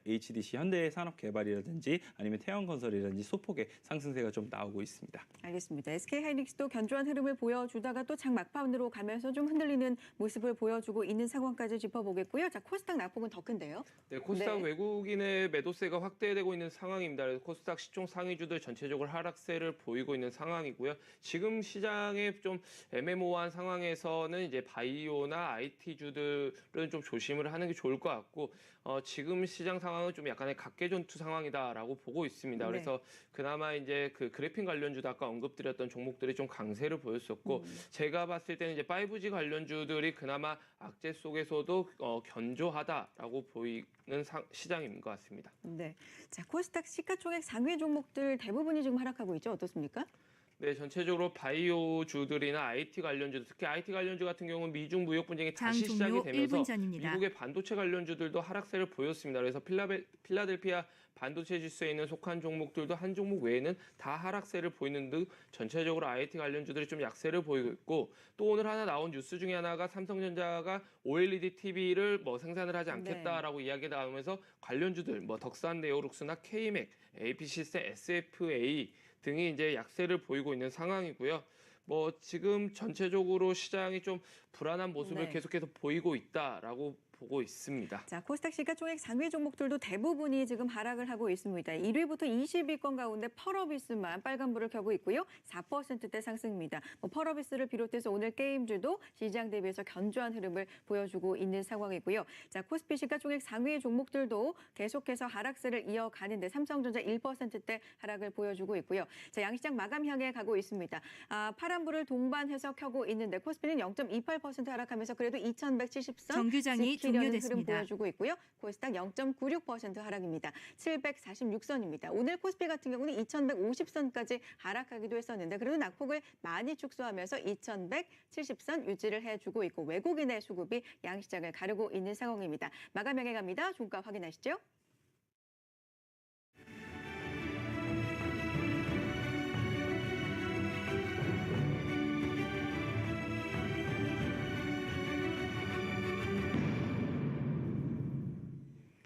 HDC 현대산업개발이라든지 아니면 태양건설이라든지 소폭의 상승세가 좀 나오고 있습니다. 알겠습니다. SK하이닉스도 견조한 흐름을 보여주다가 또 장 막판으로 가면서 좀 흔들리는 모습을 보여주고 있는 상황까지 짚어보겠고요. 자, 코스닥 낙폭은 더 큰데요. 네, 코스닥 외국인의 매도세가 확대되고 있는 상황입니다. 그래서 코스닥 시총 상위주들 전체적으로 하락세를 보이고 있는 상황이고요. 지금 시장에 좀 애매모호한 상황에서는 이제 바이오나 IT주들은 좀 조심을 하는 게 좋을 것 같고 지금 시장 상황은 좀 약간의 각계전투 상황이다라고 보고 있습니다. 네. 그래서 그나마 이제 그 그래핀 관련주도 아까 언급드렸던 종목들이 좀 강세를 보였었고 제가 봤을 때는 이제 5G 관련주들이 그나마 악재 속에서도 견조하다라고 보이는 시장인 것 같습니다. 네. 자, 코스닥 시가총액 상위 종목들 대부분이 지금 하락하고 있죠. 어떻습니까? 네, 전체적으로 바이오주들이나 IT 관련주들, 특히 IT 관련주 같은 경우는 미중 무역 분쟁이 장 다시 시작이 종료 되면서 1분 전입니다. 미국의 반도체 관련주들도 하락세를 보였습니다. 그래서 필라델피아 반도체 지수에 있는 속한 종목들도 한 종목 외에는 다 하락세를 보이는 등 전체적으로 IT 관련주들이 좀 약세를 보이고 있고 또 오늘 하나 나온 뉴스 중에 하나가 삼성전자가 OLED TV를 뭐 생산을 하지 않겠다라고 이야기가 나오면서 관련주들 뭐 덕산 네오룩스나 K맥, AP시스템, SFA 등이 이제 약세를 보이고 있는 상황이고요. 뭐 지금 전체적으로 시장이 좀 불안한 모습을 계속해서 보이고 있다라고 보고 있습니다. 자, 코스닥 시가총액 상위 종목들도 대부분이 지금 하락을 하고 있습니다. 1위부터 20위권 가운데 펄어비스만 빨간불을 켜고 있고요. 4%대 상승입니다. 펄어비스를 비롯해서 오늘 게임주도 시장 대비해서 견조한 흐름을 보여주고 있는 상황이고요. 자, 코스피 시가총액 상위 종목들도 계속해서 하락세를 이어가는데 삼성전자 1%대 하락을 보여주고 있고요. 자, 양시장 마감 향해 가고 있습니다. 파란불을 동반해서 켜고 있는데 코스피는 0.28% 하락하면서 그래도 2170선 정규장이 흐름 종료됐습니다. 보여주고 있고요. 코스닥 0.96% 하락입니다. 746선입니다. 오늘 코스피 같은 경우는 2150선까지 하락하기도 했었는데 그래도 낙폭을 많이 축소하면서 2170선 유지를 해주고 있고 외국인의 수급이 양시장을 가르고 있는 상황입니다. 마감형에 갑니다. 종가 확인하시죠.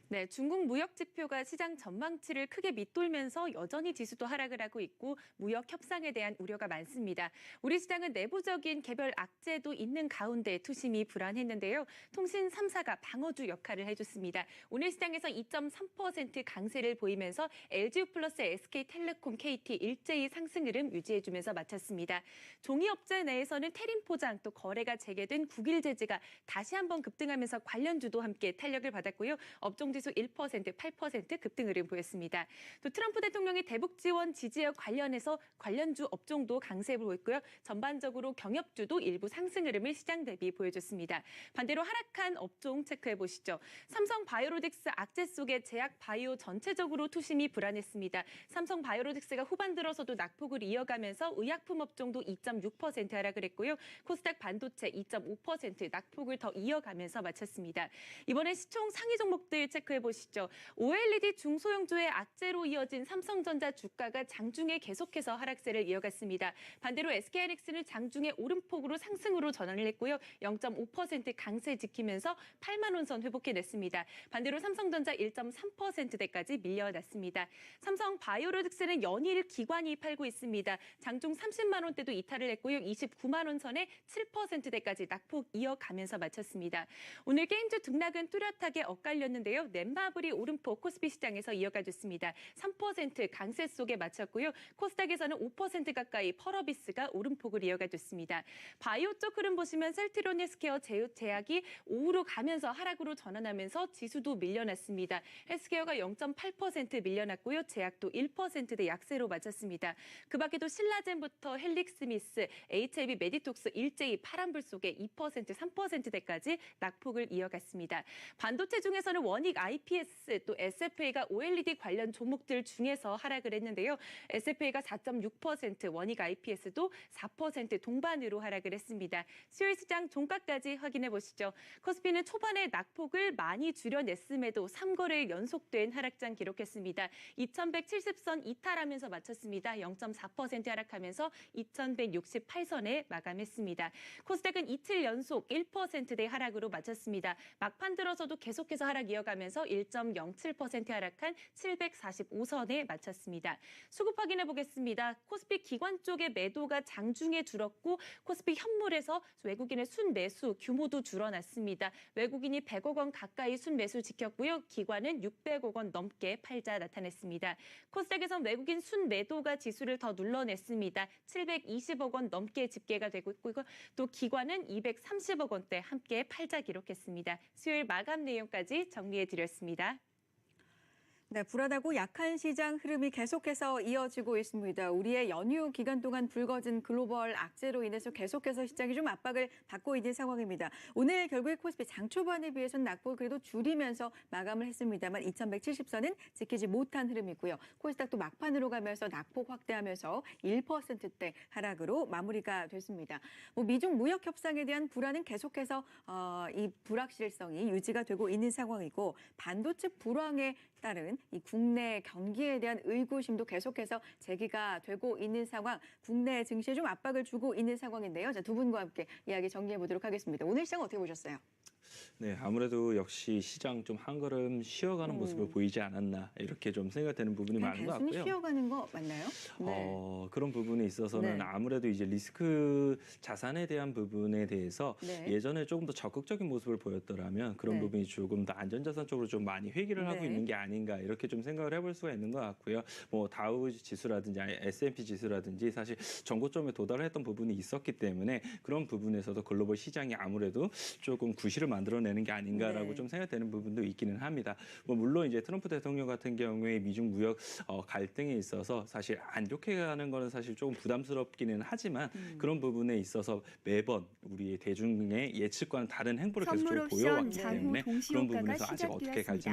네, 중국 무역 지표가 시장 전망치를 크게 밑돌면서 여전히 지수도 하락을 하고 있고 무역 협상에 대한 우려가 많습니다. 우리 시장은 내부적인 개별 악재도 있는 가운데 투심이 불안했는데요. 통신 3사가 방어주 역할을 해줬습니다. 오늘 시장에서 2.3% 강세를 보이면서 LGU 플러스 SK텔레콤, KT 일제히 상승 흐름 유지해주면서 마쳤습니다. 종이업체 내에서는 태림 포장 또 거래가 재개된 국일제지가 다시 한번 급등하면서 관련주도 함께 탄력을 받았고요. 업종지수 1%, 8% 급등 흐름 보였습니다. 또 트럼프 대통령의 대북 지원 지지역 관련해서 관련주 업종도 강세를 보였고요. 전반적으로 경협주도 일부 상승 흐름을 시장 대비 보여줬습니다. 반대로 하락한 업종 체크해 보시죠. 삼성 바이오로직스 악재 속에 제약 바이오 전체적으로 투심이 불안했습니다. 삼성 바이오로직스가 후반 들어서도 낙폭을 이어가면서 의약품 업종도 2.6% 하락을 했고요. 코스닥 반도체 2.5% 낙폭을 더 이어가면서 마쳤습니다. 이번에 시총 상위 종목들 체크해 보시죠. OLED 중소형주의 악재로 이어진 삼성전자 주가가 장중에 계속해서 하락세를 이어갔습니다. 반대로 SK하이닉스는 장중에 오름폭으로 상승으로 전환을 했고요. 0.5% 강세 지키면서 8만 원선 회복해냈습니다. 반대로 삼성전자 1.3%대까지 밀려났습니다. 삼성 바이오로직스는 연일 기관이 팔고 있습니다. 장중 30만 원대도 이탈을 했고요. 29만 원 선에 7%대까지 낙폭 이어가면서 마쳤습니다. 오늘 게임주 등락은 뚜렷하게 엇갈렸는데요. 넷마블이 오름폭 코스피 시장에서 이어가줬습니다. 3% 강세 속에 마쳤고요. 코스닥에서는 5% 가까이 펄어비스가 오름폭을 이어가줬습니다. 바이오 쪽 흐름 보시면 셀트리온 헬스케어 제약이 오후로 가면서 하락으로 전환하면서 지수도 밀려났습니다. 헬스케어가 0.8% 밀려났고요. 제약도 1%대 약세로 마쳤습니다. 그 밖에도 신라젠부터 헬릭스미스, HLB 메디톡스 일제히 파란불 속에 2%, 3%대까지 낙폭을 이어갔습니다. 반도체 중에서는 원익 IPS 또 SFA가 OLED 관련 종목들 중에서 하락을 했는데요. SFA가 4.6%, 원익 IPS도 4% 동반으로 하락을 했습니다. 수요일 시장 종가까지 확인해 보시죠. 코스피는 초반에 낙폭을 많이 줄여냈음에도 3거래일 연속된 하락장 기록했습니다. 2170선 이탈하면서 마쳤습니다. 0.4% 하락하면서 2168선에 마감했습니다. 코스닥은 이틀 연속 1%대 하락으로 마쳤습니다. 막판 들어서도 계속해서 하락 이어가면서 하락하면서 1.07% 하락한 745선에 마쳤습니다. 수급 확인해 보겠습니다. 코스피 기관 쪽의 매도가 장중에 줄었고 코스피 현물에서 외국인의 순매수 규모도 줄어났습니다. 외국인이 100억 원 가까이 순매수 지켰고요. 기관은 600억 원 넘게 팔자 나타냈습니다. 코스닥에선 외국인 순매도가 지수를 더 눌러냈습니다. 720억 원 넘게 집계가 되고 있고 또 기관은 230억 원대 함께 팔자 기록했습니다. 수요일 마감 내용까지 정리해드렸습니다. 네, 불안하고 약한 시장 흐름이 계속해서 이어지고 있습니다. 우리의 연휴 기간 동안 불거진 글로벌 악재로 인해서 계속해서 시장이 좀 압박을 받고 있는 상황입니다. 오늘 결국에 코스피 장 초반에 비해서는 낙폭을 그래도 줄이면서 마감을 했습니다만 2170선은 지키지 못한 흐름이고요. 코스닥도 막판으로 가면서 낙폭 확대하면서 1%대 하락으로 마무리가 됐습니다. 미중 무역 협상에 대한 불안은 계속해서 이 불확실성이 유지가 되고 있는 상황이고 반도체 불황에 따른 이 국내 경기에 대한 의구심도 계속해서 제기가 되고 있는 상황, 국내 증시에 좀 압박을 주고 있는 상황인데요. 자, 두 분과 함께 이야기 정리해 보도록 하겠습니다. 오늘 시장 어떻게 보셨어요? 네, 아무래도 역시 시장 좀 한 걸음 쉬어가는 모습을 보이지 않았나 이렇게 좀 생각되는 부분이 많은 것 같고요. 단순히 쉬어가는 거 맞나요? 네. 그런 부분에 있어서는 네. 아무래도 이제 리스크 자산에 대한 부분에 대해서 네. 예전에 조금 더 적극적인 모습을 보였더라면 그런 네. 부분이 조금 더 안전자산 쪽으로 좀 많이 회귀를 하고 네. 있는 게 아닌가 이렇게 좀 생각을 해볼 수가 있는 것 같고요. 다우 지수라든지 S&P 지수라든지 사실 전고점에 도달했던 부분이 있었기 때문에 그런 부분에서도 글로벌 시장이 아무래도 조금 구실을 만들어내는 게 아닌가라고 네. 좀 생각되는 부분도 있기는 합니다. 물론 이제 트럼프 대통령 같은 경우에 미중 무역 갈등에 있어서 사실 안 좋게 가는 거는 사실 조금 부담스럽기는 하지만 그런 부분에 있어서 매번 우리 대중의 예측과는 다른 행보를 계속 좀 보여왔기 때문에 그런 부분에서 아직 어떻게 갈지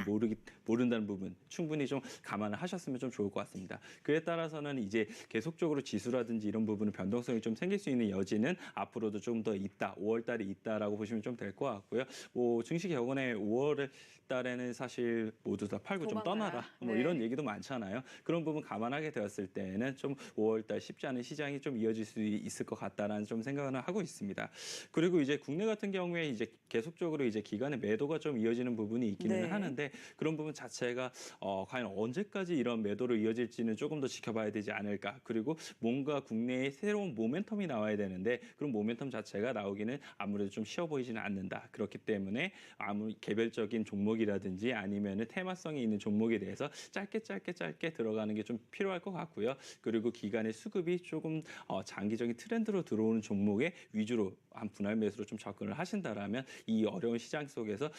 모른다는 부분 충분히 좀 감안을 하셨으면 좀 좋을 것 같습니다. 그에 따라서는 이제 계속적으로 지수라든지 이런 부분은 변동성이 좀 생길 수 있는 여지는 앞으로도 좀 더 있다. 5월 달에 있다라고 보시면 좀 될 것 같고요. 증시 격언에 5월 달에는 사실 모두 다 팔고 좀 떠나라 네. 이런 얘기도 많잖아요. 그런 부분 감안하게 되었을 때는 좀 5월 달 쉽지 않은 시장이 좀 이어질 수 있을 것 같다라는 좀 생각을 하고 있습니다. 그리고 이제 국내 같은 경우에 이제 계속적으로 이제 기간의 매도가 좀 이어지는 부분이 있기는 네. 하는데 그런 부분 자체가 과연 언제까지 이런 매도로 이어질지는 조금 더 지켜봐야 되지 않을까. 그리고 뭔가 국내에 새로운 모멘텀이 나와야 되는데 그런 모멘텀 자체가 나오기는 아무래도 좀 쉬워 보이지는 않는다. 그렇기 때문에 아무 개별적인 종목이라든지 아니면은 테마성이 있는 종목에 대해서 짧게 들어가는 게 좀 필요할 것 같고요. 그리고 기간의 수급이 조금 장기적인 트렌드로 들어오는 종목에 위주로 한 분할 매수로 좀 접근을 하신다라면 이 어려운 시장 속에서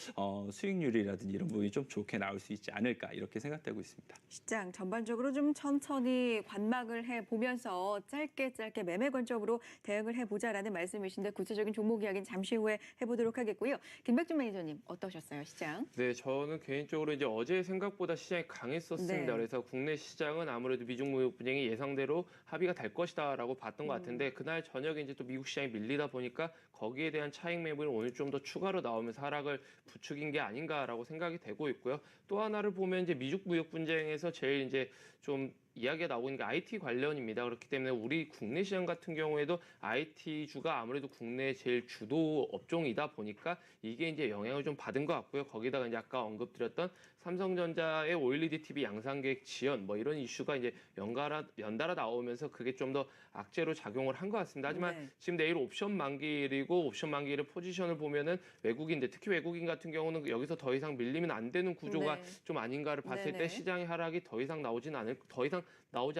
수익률이라든지 이런 부분이 좀 좋게 나올 수 있지 않을까 이렇게 생각되고 있습니다. 시장 전반적으로 좀 천천히 관망을 해보면서 짧게 매매 관점으로 대응을 해보자라는 말씀이신데 구체적인 종목 이야기는 잠시 후에 해보도록 하겠고요. 김백준 매니저님 어떠셨어요, 시장? 네, 저는 개인적으로 이제 어제 생각보다 시장이 강했었습니다. 네. 그래서 국내 시장은 아무래도 미중 무역 분쟁이 예상대로 합의가 될 것이다라고 봤던 것 같은데 그날 저녁에 이제 또 미국 시장이 밀리다 보니까 거기에 대한 차익 매물이 오늘 좀 더 추가로 나오면서 하락을 부추긴 게 아닌가라고 생각이 되고 있고요. 또 하나를 보면 이제 미중 무역 분쟁에서 제일 이제 좀 이야기가 나오고 있는 게 IT 관련입니다. 그렇기 때문에 우리 국내 시장 같은 경우에도 IT주가 아무래도 국내 제일 주도 업종이다 보니까 이게 이제 영향을 좀 받은 것 같고요. 거기다가 이제 아까 언급드렸던 삼성전자의 OLED TV 양산 계획 지연 이런 이슈가 이제 연달아 나오면서 그게 좀 더 악재로 작용을 한 것 같습니다. 하지만 네. 지금 내일 옵션 만기일이고 옵션 만기일의 포지션을 보면은 외국인들 특히 외국인 같은 경우는 여기서 더 이상 밀리면 안 되는 구조가 네. 좀 아닌가를 봤을 네네. 때 시장의 하락이 더 이상 나오지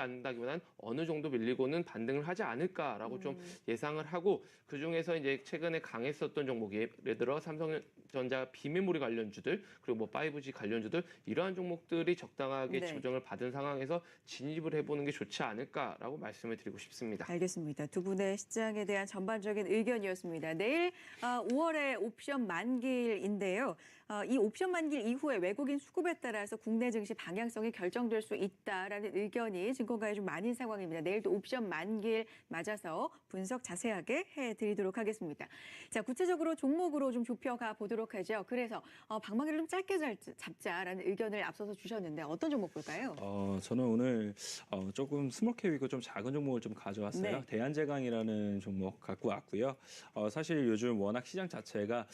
않는다기보다는 어느 정도 밀리고는 반등을 하지 않을까라고 좀 예상을 하고 그중에서 이제 최근에 강했었던 종목이 예를 들어 삼성전자 비메모리 관련주들 그리고 5G 관련주들 이러한 종목들이 적당하게 네. 조정을 받은 상황에서 진입을 해보는 게 좋지 않을까라고 말씀을 드리고 싶습니다. 알겠습니다. 두 분의 시장에 대한 전반적인 의견이었습니다. 내일 5월에 옵션 만기일인데요. 이 옵션 만기일 이후에 외국인 수급에 따라서 국내 증시 방향성이 결정될 수 있다라는 의견이 증권가에 좀 많은 상황입니다. 내일도 옵션 만기일 맞아서 분석 자세하게 해드리도록 하겠습니다. 자, 구체적으로 종목으로 좀 좁혀가 보도록 보도록 하죠. 그래서 방망이를 좀 짧게 잡자라는 의견을 앞서서 주셨는데 어떤 종목 볼까요? 저는 오늘 조금 스몰캡이고 좀 작은 종목을 좀 가져왔어요. 네. 대한제강이라는 종목 갖고 왔고요. 사실 요즘 워낙 시장 자체가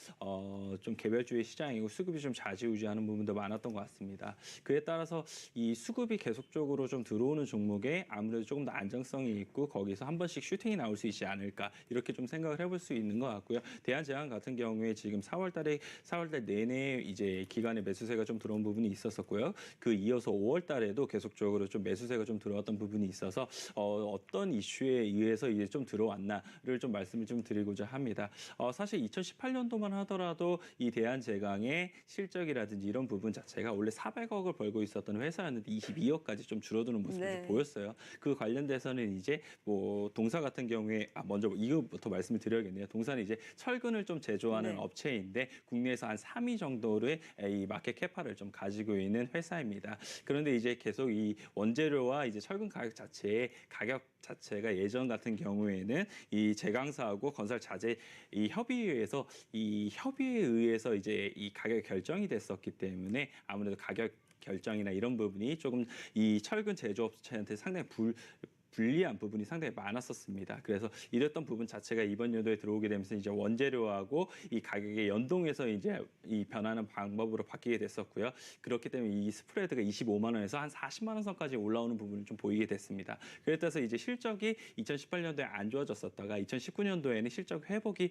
좀 개별주의 시장이고 수급이 좀 좌지우지하는 부분도 많았던 것 같습니다. 그에 따라서 이 수급이 계속적으로 좀 들어오는 종목에 아무래도 조금 더 안정성이 있고 거기서 한 번씩 슈팅이 나올 수 있지 않을까 이렇게 좀 생각을 해볼 수 있는 것 같고요. 대한제강 같은 경우에 지금 4월달 내내 이제 기간에 매수세가 좀 들어온 부분이 있었었고요. 그 이어서 5월달에도 계속적으로 좀 매수세가 좀 들어왔던 부분이 있어서 어떤 이슈에 의해서 이제 좀 들어왔나를 좀 말씀을 좀 드리고자 합니다. 사실 2018년도만 하더라도 이 대한제강의 실적이라든지 이런 부분 자체가 원래 400억을 벌고 있었던 회사였는데 22억까지 좀 줄어드는 모습을 네. 좀 보였어요. 그 관련돼서는 이제 뭐 동사 같은 경우에 먼저 이거부터 말씀을 드려야겠네요. 동사는 이제 철근을 좀 제조하는 네. 업체인데 국내에서 한 3위 정도의 이 마켓 캐파를 좀 가지고 있는 회사입니다. 그런데 이제 계속 이 원재료와 이제 철근 가격 자체가 예전 같은 경우에는 이 제강사하고 건설 자재 이 협의에 의해서 이제 이 가격이 결정이 됐었기 때문에 아무래도 가격 결정이나 이런 부분이 조금 이 철근 제조업체한테 상당히 불리한 부분이 상당히 많았었습니다. 그래서 이랬던 부분 자체가 이번 연도에 들어오게 되면서 이제 원재료하고 이 가격의 연동해서 이제 이 변하는 방법으로 바뀌게 됐었고요. 그렇기 때문에 이 스프레드가 25만 원에서 한 40만 원 선까지 올라오는 부분을 좀 보이게 됐습니다. 그래서 이제 실적이 2018년도에 안 좋아졌었다가 2019년도에는 실적 회복이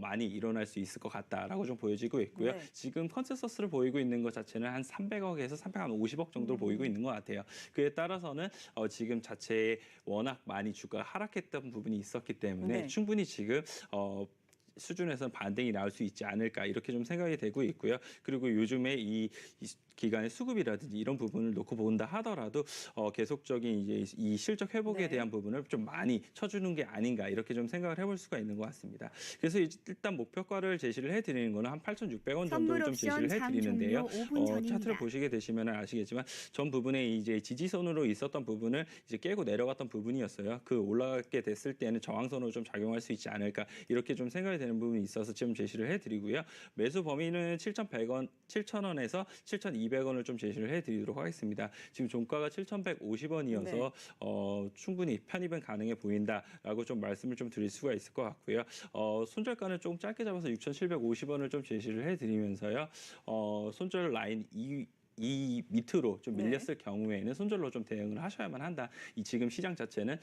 많이 일어날 수 있을 것 같다라고 좀 보여지고 있고요. 네. 지금 컨센서스를 보이고 있는 것 자체는 한 300억에서 350억 정도로 보이고 있는 것 같아요. 그에 따라서는 지금 자체의 워낙 많이 주가가 하락했던 부분이 있었기 때문에 네. 충분히 지금 수준에서는 반등이 나올 수 있지 않을까 이렇게 좀 생각이 되고 있고요. 그리고 요즘에 이 기간의 수급이라든지 이런 부분을 놓고 본다 하더라도 계속적인 이제 이 실적 회복에 네. 대한 부분을 좀 많이 쳐주는 게 아닌가 이렇게 좀 생각을 해볼 수가 있는 것 같습니다. 그래서 일단 목표가를 제시를 해드리는 거는 한 8,600원 정도를 좀 제시를 해드리는데요. 차트를 보시게 되시면 아시겠지만 전 부분에 이제 지지선으로 있었던 부분을 이제 깨고 내려갔던 부분이었어요. 그 올라가게 됐을 때는 저항선으로 좀 작용할 수 있지 않을까 이렇게 좀 생각이 되는 부분이 있어서 지금 제시를 해드리고요. 매수 범위는 7,100원에서 7,200원을 좀 제시를 해드리도록 하겠습니다. 지금 종가가 7,150원이어서 네. 충분히 편입은 가능해 보인다라고 좀 말씀을 좀 드릴 수가 있을 것 같고요. 손절가는 조금 짧게 잡아서 6,750원을 좀 제시를 해드리면서요. 손절 라인 이 밑으로 좀 네. 밀렸을 경우에는 손절로 좀 대응을 하셔야만 한다. 이 지금 시장 자체는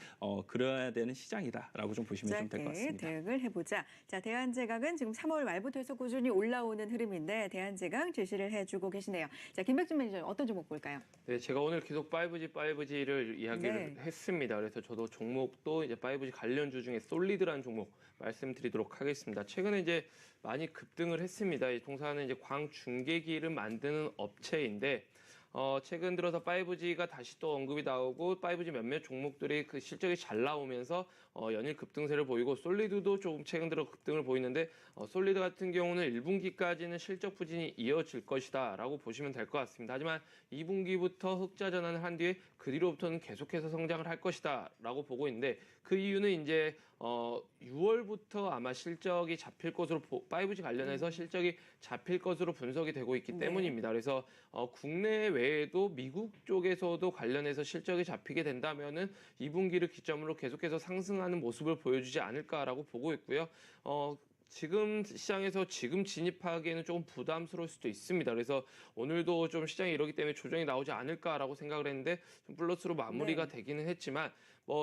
그래야 되는 시장이다라고 좀 보시면 좀 될 것 짧게 같습니다. 대응을 해보자. 자, 대한제강은 지금 3월 말부터 해서 꾸준히 올라오는 흐름인데 대한제강 제시를 해주고 계시네요. 자, 김백준 매니저 어떤 종목 볼까요? 네, 제가 오늘 계속 5G를 이야기를 네. 했습니다. 그래서 저도 종목도 이제 5G 관련주 중에 솔리드라는 종목 말씀드리도록 하겠습니다. 최근에 이제 많이 급등을 했습니다. 이 동사는 이제 광중계기를 만드는 업체인데 최근 들어서 5G가 다시 또 언급이 나오고 5G 몇몇 종목들이 그 실적이 잘 나오면서 연일 급등세를 보이고 솔리드도 조금 최근 들어 급등을 보이는데 솔리드 같은 경우는 1분기까지는 실적 부진이 이어질 것이다라고 보시면 될 것 같습니다. 하지만 2분기부터 흑자 전환을 한 뒤에 그 뒤로부터는 계속해서 성장을 할 것이다라고 보고 있는데 그 이유는 이제 6월부터 아마 실적이 잡힐 것으로 5G 관련해서 실적이 잡힐 것으로 분석이 되고 있기 네. 때문입니다. 그래서 국내 외에도 미국 쪽에서도 관련해서 실적이 잡히게 된다면은 2분기를 기점으로 계속해서 상승하는 모습을 보여주지 않을까라고 보고 있고요. 지금 시장에서 지금 진입하기에는 조금 부담스러울 수도 있습니다. 그래서 오늘도 좀 시장이 이러기 때문에 조정이 나오지 않을까라고 생각을 했는데 좀 플러스로 마무리가 네. 되기는 했지만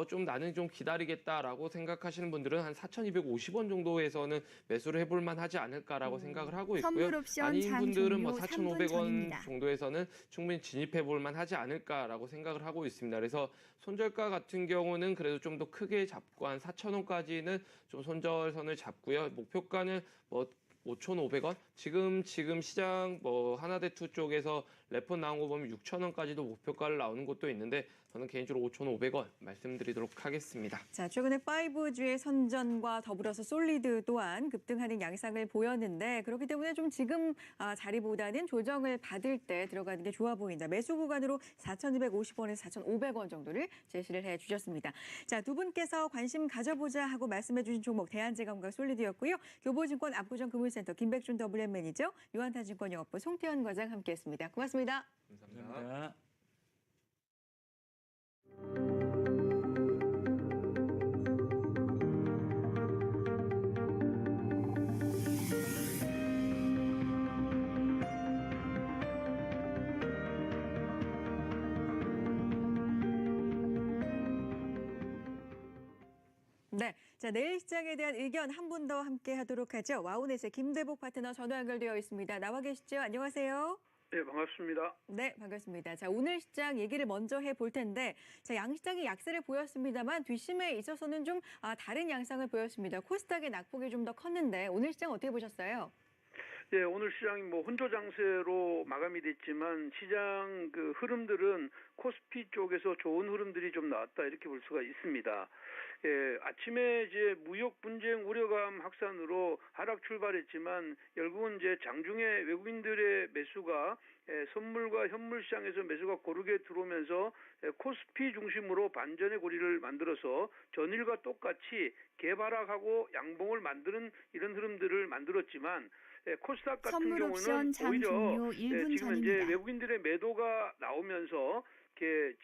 좀 나는 좀 기다리겠다라고 생각하시는 분들은 한 4,250원 정도에서는 매수를 해볼 만하지 않을까라고 생각을 하고 있고요. 선물 옵션 아닌 장 분들은 종료 3분 4,500원 전입니다. 정도에서는 충분히 진입해 볼 만하지 않을까라고 생각을 하고 있습니다. 그래서 손절가 같은 경우는 그래도 좀 더 크게 잡고 한 4,000원까지는 좀 손절선을 잡고요. 목표가는 5,500원? 지금 시장 하나대투 쪽에서 레폰 나온 거 보면 6,000원까지도 목표가를 나오는 곳도 있는데 저는 개인적으로 5,500원 말씀드리도록 하겠습니다. 자, 최근에 5G의 선전과 더불어서 솔리드 또한 급등하는 양상을 보였는데 그렇기 때문에 좀 지금 자리보다는 조정을 받을 때 들어가는 게 좋아 보인다. 매수 구간으로 4,250원에서 4,500원 정도를 제시를 해주셨습니다. 자, 두 분께서 관심 가져보자 하고 말씀해 주신 종목 대한제강과 솔리드였고요. 교보증권 압구정 금융 증권센터 김백준 WM 매니저, 유한타증권 영업부 송태현 과장 함께했습니다. 고맙습니다. 감사합니다. 네, 자 내일 시장에 대한 의견 한 분 더 함께 하도록 하죠. 와우넷의 김대복 파트너 전화 연결되어 있습니다. 나와 계시죠? 안녕하세요. 네, 반갑습니다. 네, 반갑습니다. 자, 오늘 시장 얘기를 먼저 해볼 텐데, 자, 양시장이 약세를 보였습니다만 뒷심에 있어서는 좀 다른 양상을 보였습니다. 코스닥의 낙폭이 좀 더 컸는데 오늘 시장 어떻게 보셨어요? 네, 오늘 시장이 혼조 장세로 마감이 됐지만 시장 그 흐름들은 코스피 쪽에서 좋은 흐름들이 좀 나왔다 이렇게 볼 수가 있습니다. 예, 아침에 이제 무역 분쟁 우려감 확산으로 하락 출발했지만 결국은 이제 장중에 외국인들의 매수가 선물과 현물 시장에서 매수가 고르게 들어오면서 코스피 중심으로 반전의 고리를 만들어서 전일과 똑같이 개발하고 양봉을 만드는 이런 흐름들을 만들었지만 코스닥 같은 선물 경우는 옵션 장 오히려 종료 1분 지금 현재 전입니다. 외국인들의 매도가 나오면서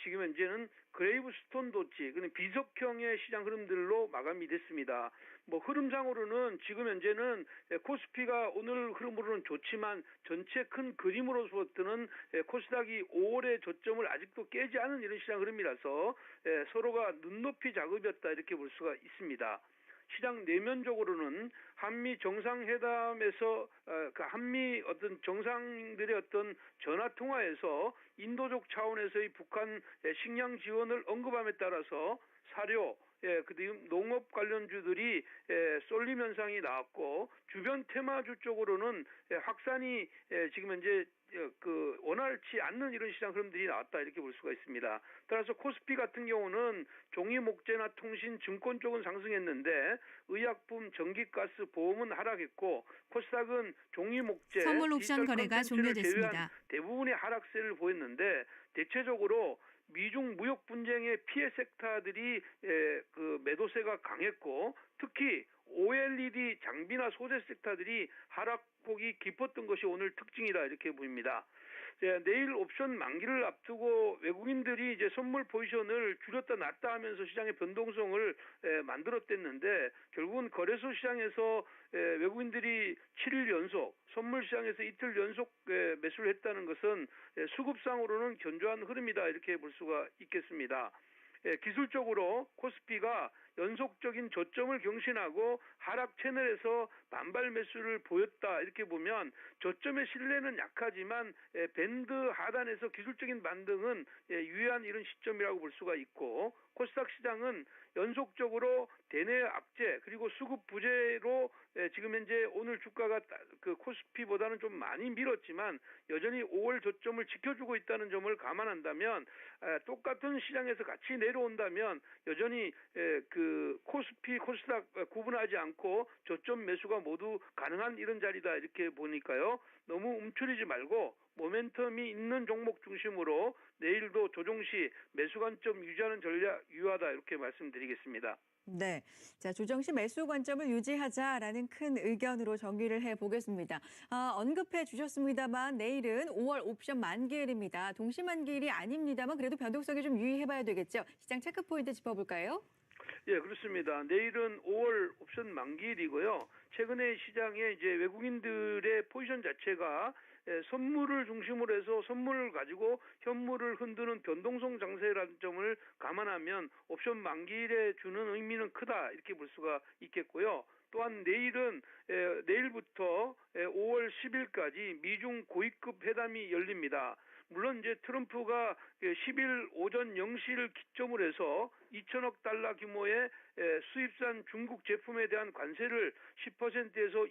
지금 현재는 그레이브스톤 도치, 그는 비석형의 시장 흐름들로 마감이 됐습니다. 흐름상으로는 지금 현재는 코스피가 오늘 흐름으로는 좋지만 전체 큰 그림으로서 보는 코스닥이 5월의 저점을 아직도 깨지 않은 이런 시장 흐름이라서 서로가 눈높이 작업이었다 이렇게 볼 수가 있습니다. 시장 내면적으로는 한미 정상회담에서 그 한미 어떤 정상들의 어떤 전화 통화에서 인도적 차원에서의 북한 식량 지원을 언급함에 따라서 사료, 그다음 농업 관련주들이 쏠림 현상이 나왔고 주변 테마주 쪽으로는 확산이 지금 현재 그 원활치 않는 이런 시장 흐름들이 나왔다 이렇게 볼 수가 있습니다. 따라서 코스피 같은 경우는 종이 목재나 통신, 증권 쪽은 상승했는데 의약품, 전기가스, 보험은 하락했고 코스닥은 종이 목재, 선물 옵션 거래가 종료됐습니다. 대부분의 하락세를 보였는데 대체적으로 미중 무역 분쟁의 피해 섹터들이 그 매도세가 강했고 특히 OLED 장비나 소재 섹터들이 하락폭이 깊었던 것이 오늘 특징이다 이렇게 보입니다. 내일 옵션 만기를 앞두고 외국인들이 이제 선물 포지션을 줄였다 놨다 하면서 시장의 변동성을 만들었댔는데 결국은 거래소 시장에서 외국인들이 7일 연속 선물 시장에서 이틀 연속 매수를 했다는 것은 수급상으로는 견조한 흐름이다 이렇게 볼 수가 있겠습니다. 기술적으로 코스피가 연속적인 저점을 경신하고 하락 채널에서 반발 매수를 보였다 이렇게 보면 저점의 신뢰는 약하지만 밴드 하단에서 기술적인 반등은 유효한 이런 시점이라고 볼 수가 있고 코스닥 시장은 연속적으로 대내 악재 그리고 수급 부재로 지금 현재 오늘 주가가 그 코스피보다는 좀 많이 밀었지만 여전히 5월 저점을 지켜주고 있다는 점을 감안한다면 똑같은 시장에서 같이 내려온다면 여전히 그 코스피, 코스닥 구분하지 않고 저점 매수가 모두 가능한 이런 자리다 이렇게 보니까요. 너무 움츠리지 말고 모멘텀이 있는 종목 중심으로 내일도 조정 시 매수 관점 유지하는 전략 유효하다 이렇게 말씀드리겠습니다. 네, 자 조정 시 매수 관점을 유지하자라는 큰 의견으로 정리를 해보겠습니다. 언급해 주셨습니다만 내일은 5월 옵션 만기일입니다. 동시 만기일이 아닙니다만 그래도 변동성이 좀 유의해봐야 되겠죠. 시장 체크 포인트 짚어볼까요? 예, 그렇습니다. 내일은 5월 옵션 만기일이고요. 최근에 시장에 이제 외국인들의 포지션 자체가 선물을 중심으로 해서 선물을 가지고 현물을 흔드는 변동성 장세라는 점을 감안하면 옵션 만기일에 주는 의미는 크다 이렇게 볼 수가 있겠고요. 또한 내일은 내일부터 5월 10일까지 미중 고위급 회담이 열립니다. 물론 이제 트럼프가 10일 오전 0시를 기점으로 해서 2천억 달러 규모의 수입산 중국 제품에 대한 관세를 10%에서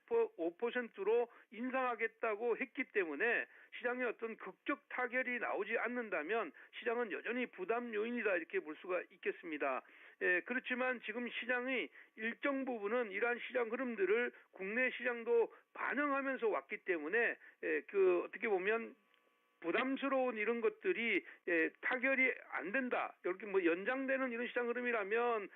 25%로 인상하겠다고 했기 때문에 시장에 어떤 극적 타결이 나오지 않는다면 시장은 여전히 부담 요인이다 이렇게 볼 수가 있겠습니다. 그렇지만 지금 시장의 일정 부분은 이러한 시장 흐름들을 국내 시장도 반영하면서 왔기 때문에 그 어떻게 보면 부담스러운 이런 것들이 타결이 안 된다. 이렇게 뭐 연장되는 이런 시장 흐름이라면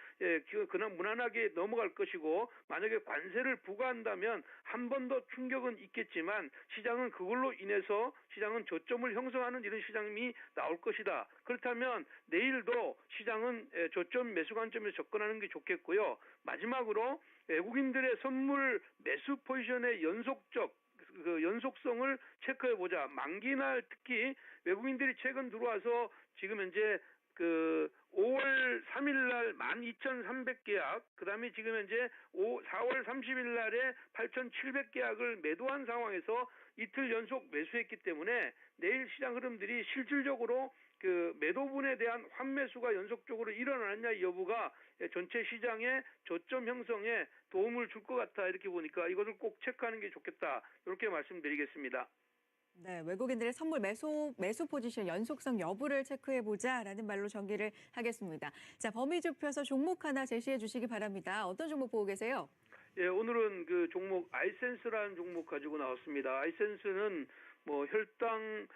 그냥 무난하게 넘어갈 것이고 만약에 관세를 부과한다면 한 번 더 충격은 있겠지만 시장은 그걸로 인해서 시장은 저점을 형성하는 이런 시장이 나올 것이다. 그렇다면 내일도 시장은 저점 매수 관점에서 접근하는 게 좋겠고요. 마지막으로 외국인들의 선물 매수 포지션의 연속성을 체크해 보자. 만기날 특히 외국인들이 최근 들어와서 지금 현재 5월 3일 날 12,300계약, 그다음에 지금 현재 4월 30일 날에 8,700계약을 매도한 상황에서 이틀 연속 매수했기 때문에 내일 시장 흐름들이 실질적으로 매도분에 대한 환매수가 연속적으로 일어나느냐 여부가 전체 시장의 저점 형성에 도움을 줄 것 같다. 이렇게 보니까 이것을 꼭 체크하는 게 좋겠다. 이렇게 말씀드리겠습니다. 네, 외국인들의 선물 매수 포지션 연속성 여부를 체크해보자라는 말로 전개를 하겠습니다. 자, 범위 좁혀서 종목 하나 제시해 주시기 바랍니다. 어떤 종목 보고 계세요? 예, 오늘은 그 종목 아이센스라는 종목 가지고 나왔습니다. 아이센스는 뭐 혈당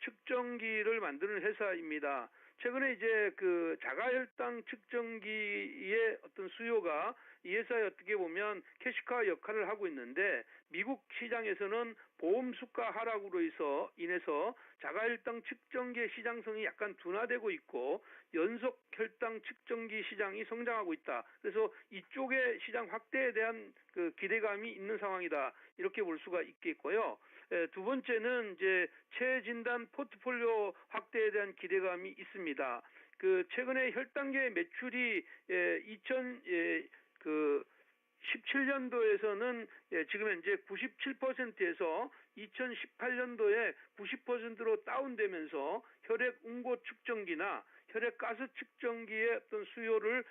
측정기를 만드는 회사입니다. 최근에 이제 자가 혈당 측정기의 어떤 수요가 이 회사에 어떻게 보면 캐시카 역할을 하고 있는데 미국 시장에서는 보험 수가 하락으로 인해서 자가 혈당 측정기의 시장성이 약간 둔화되고 있고 연속 혈당 측정기 시장이 성장하고 있다. 그래서 이쪽의 시장 확대에 대한 기대감이 있는 상황이다. 이렇게 볼 수가 있겠고요. 두 번째는 이제 체진단 포트폴리오 확대에 대한 기대감이 있습니다. 최근에 혈당계 매출이 2017년도에서는 지금 현재 97%에서 2018년도에 90%로 다운되면서 혈액 응고 측정기나 혈액 가스 측정기의 어떤 수요를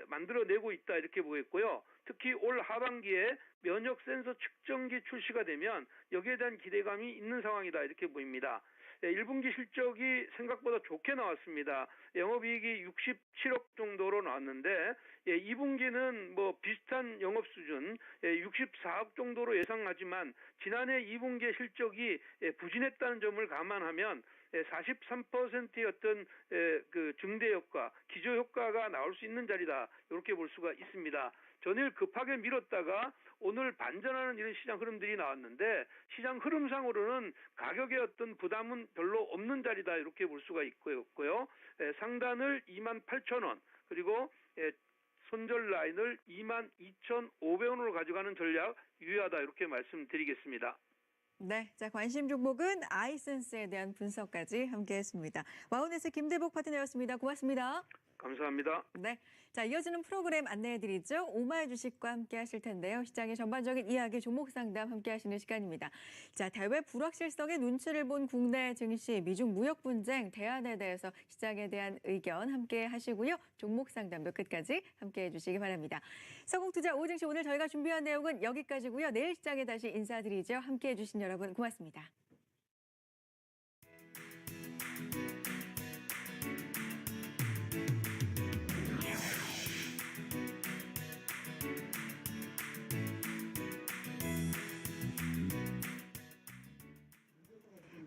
만들어내고 있다 이렇게 보겠고요. 특히 올 하반기에 면역 센서 측정기 출시가 되면 여기에 대한 기대감이 있는 상황이다 이렇게 보입니다. 1분기 실적이 생각보다 좋게 나왔습니다. 영업이익이 67억 정도로 나왔는데 2분기는 뭐 비슷한 영업 수준 64억 정도로 예상하지만 지난해 2분기의 실적이 부진했다는 점을 감안하면 43%의 어떤 증대 효과, 기저 효과가 나올 수 있는 자리다 이렇게 볼 수가 있습니다. 전일 급하게 밀었다가 오늘 반전하는 이런 시장 흐름들이 나왔는데 시장 흐름상으로는 가격의 어떤 부담은 별로 없는 자리다 이렇게 볼 수가 있고요. 상단을 28,000원 그리고 손절 라인을 22,500원으로 가져가는 전략 유효하다 이렇게 말씀드리겠습니다. 네, 자 관심 종목은 아이센스에 대한 분석까지 함께했습니다. 와우넷의 김대복 파트너였습니다. 고맙습니다. 감사합니다. 네, 자 이어지는 프로그램 안내해드리죠. 오마이 주식과 함께하실 텐데요. 시장의 전반적인 이야기, 종목 상담 함께하시는 시간입니다. 자, 대외 불확실성의 눈치를 본 국내 증시, 미중 무역 분쟁, 대안에 대해서 시장에 대한 의견 함께하시고요. 종목 상담도 끝까지 함께해주시기 바랍니다. 서공투자 오증시 오늘 저희가 준비한 내용은 여기까지고요. 내일 시장에 다시 인사드리죠. 함께해주신 여러분 고맙습니다.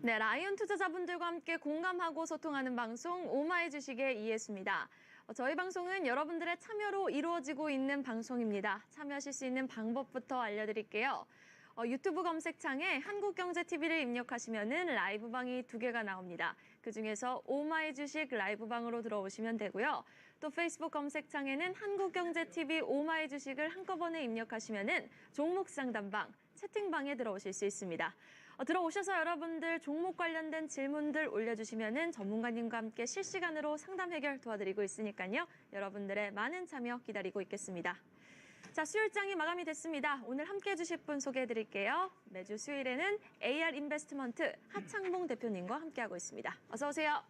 네, 라이온 투자자분들과 함께 공감하고 소통하는 방송 오마이 주식의 이해수입니다. 저희 방송은 여러분들의 참여로 이루어지고 있는 방송입니다. 참여하실 수 있는 방법부터 알려드릴게요. 유튜브 검색창에 한국경제TV를 입력하시면 라이브 방이 2개가 나옵니다. 그중에서 오마이 주식 라이브 방으로 들어오시면 되고요. 또 페이스북 검색창에는 한국경제TV 오마이 주식을 한꺼번에 입력하시면 종목 상담방, 채팅방에 들어오실 수 있습니다. 들어오셔서 여러분들 종목 관련된 질문들 올려주시면 전문가님과 함께 실시간으로 상담 해결 도와드리고 있으니까요. 여러분들의 많은 참여 기다리고 있겠습니다. 자, 수요일장이 마감이 됐습니다. 오늘 함께해 주실 분 소개해드릴게요. 매주 수요일에는 AR 인베스트먼트 하창봉 대표님과 함께하고 있습니다. 어서 오세요.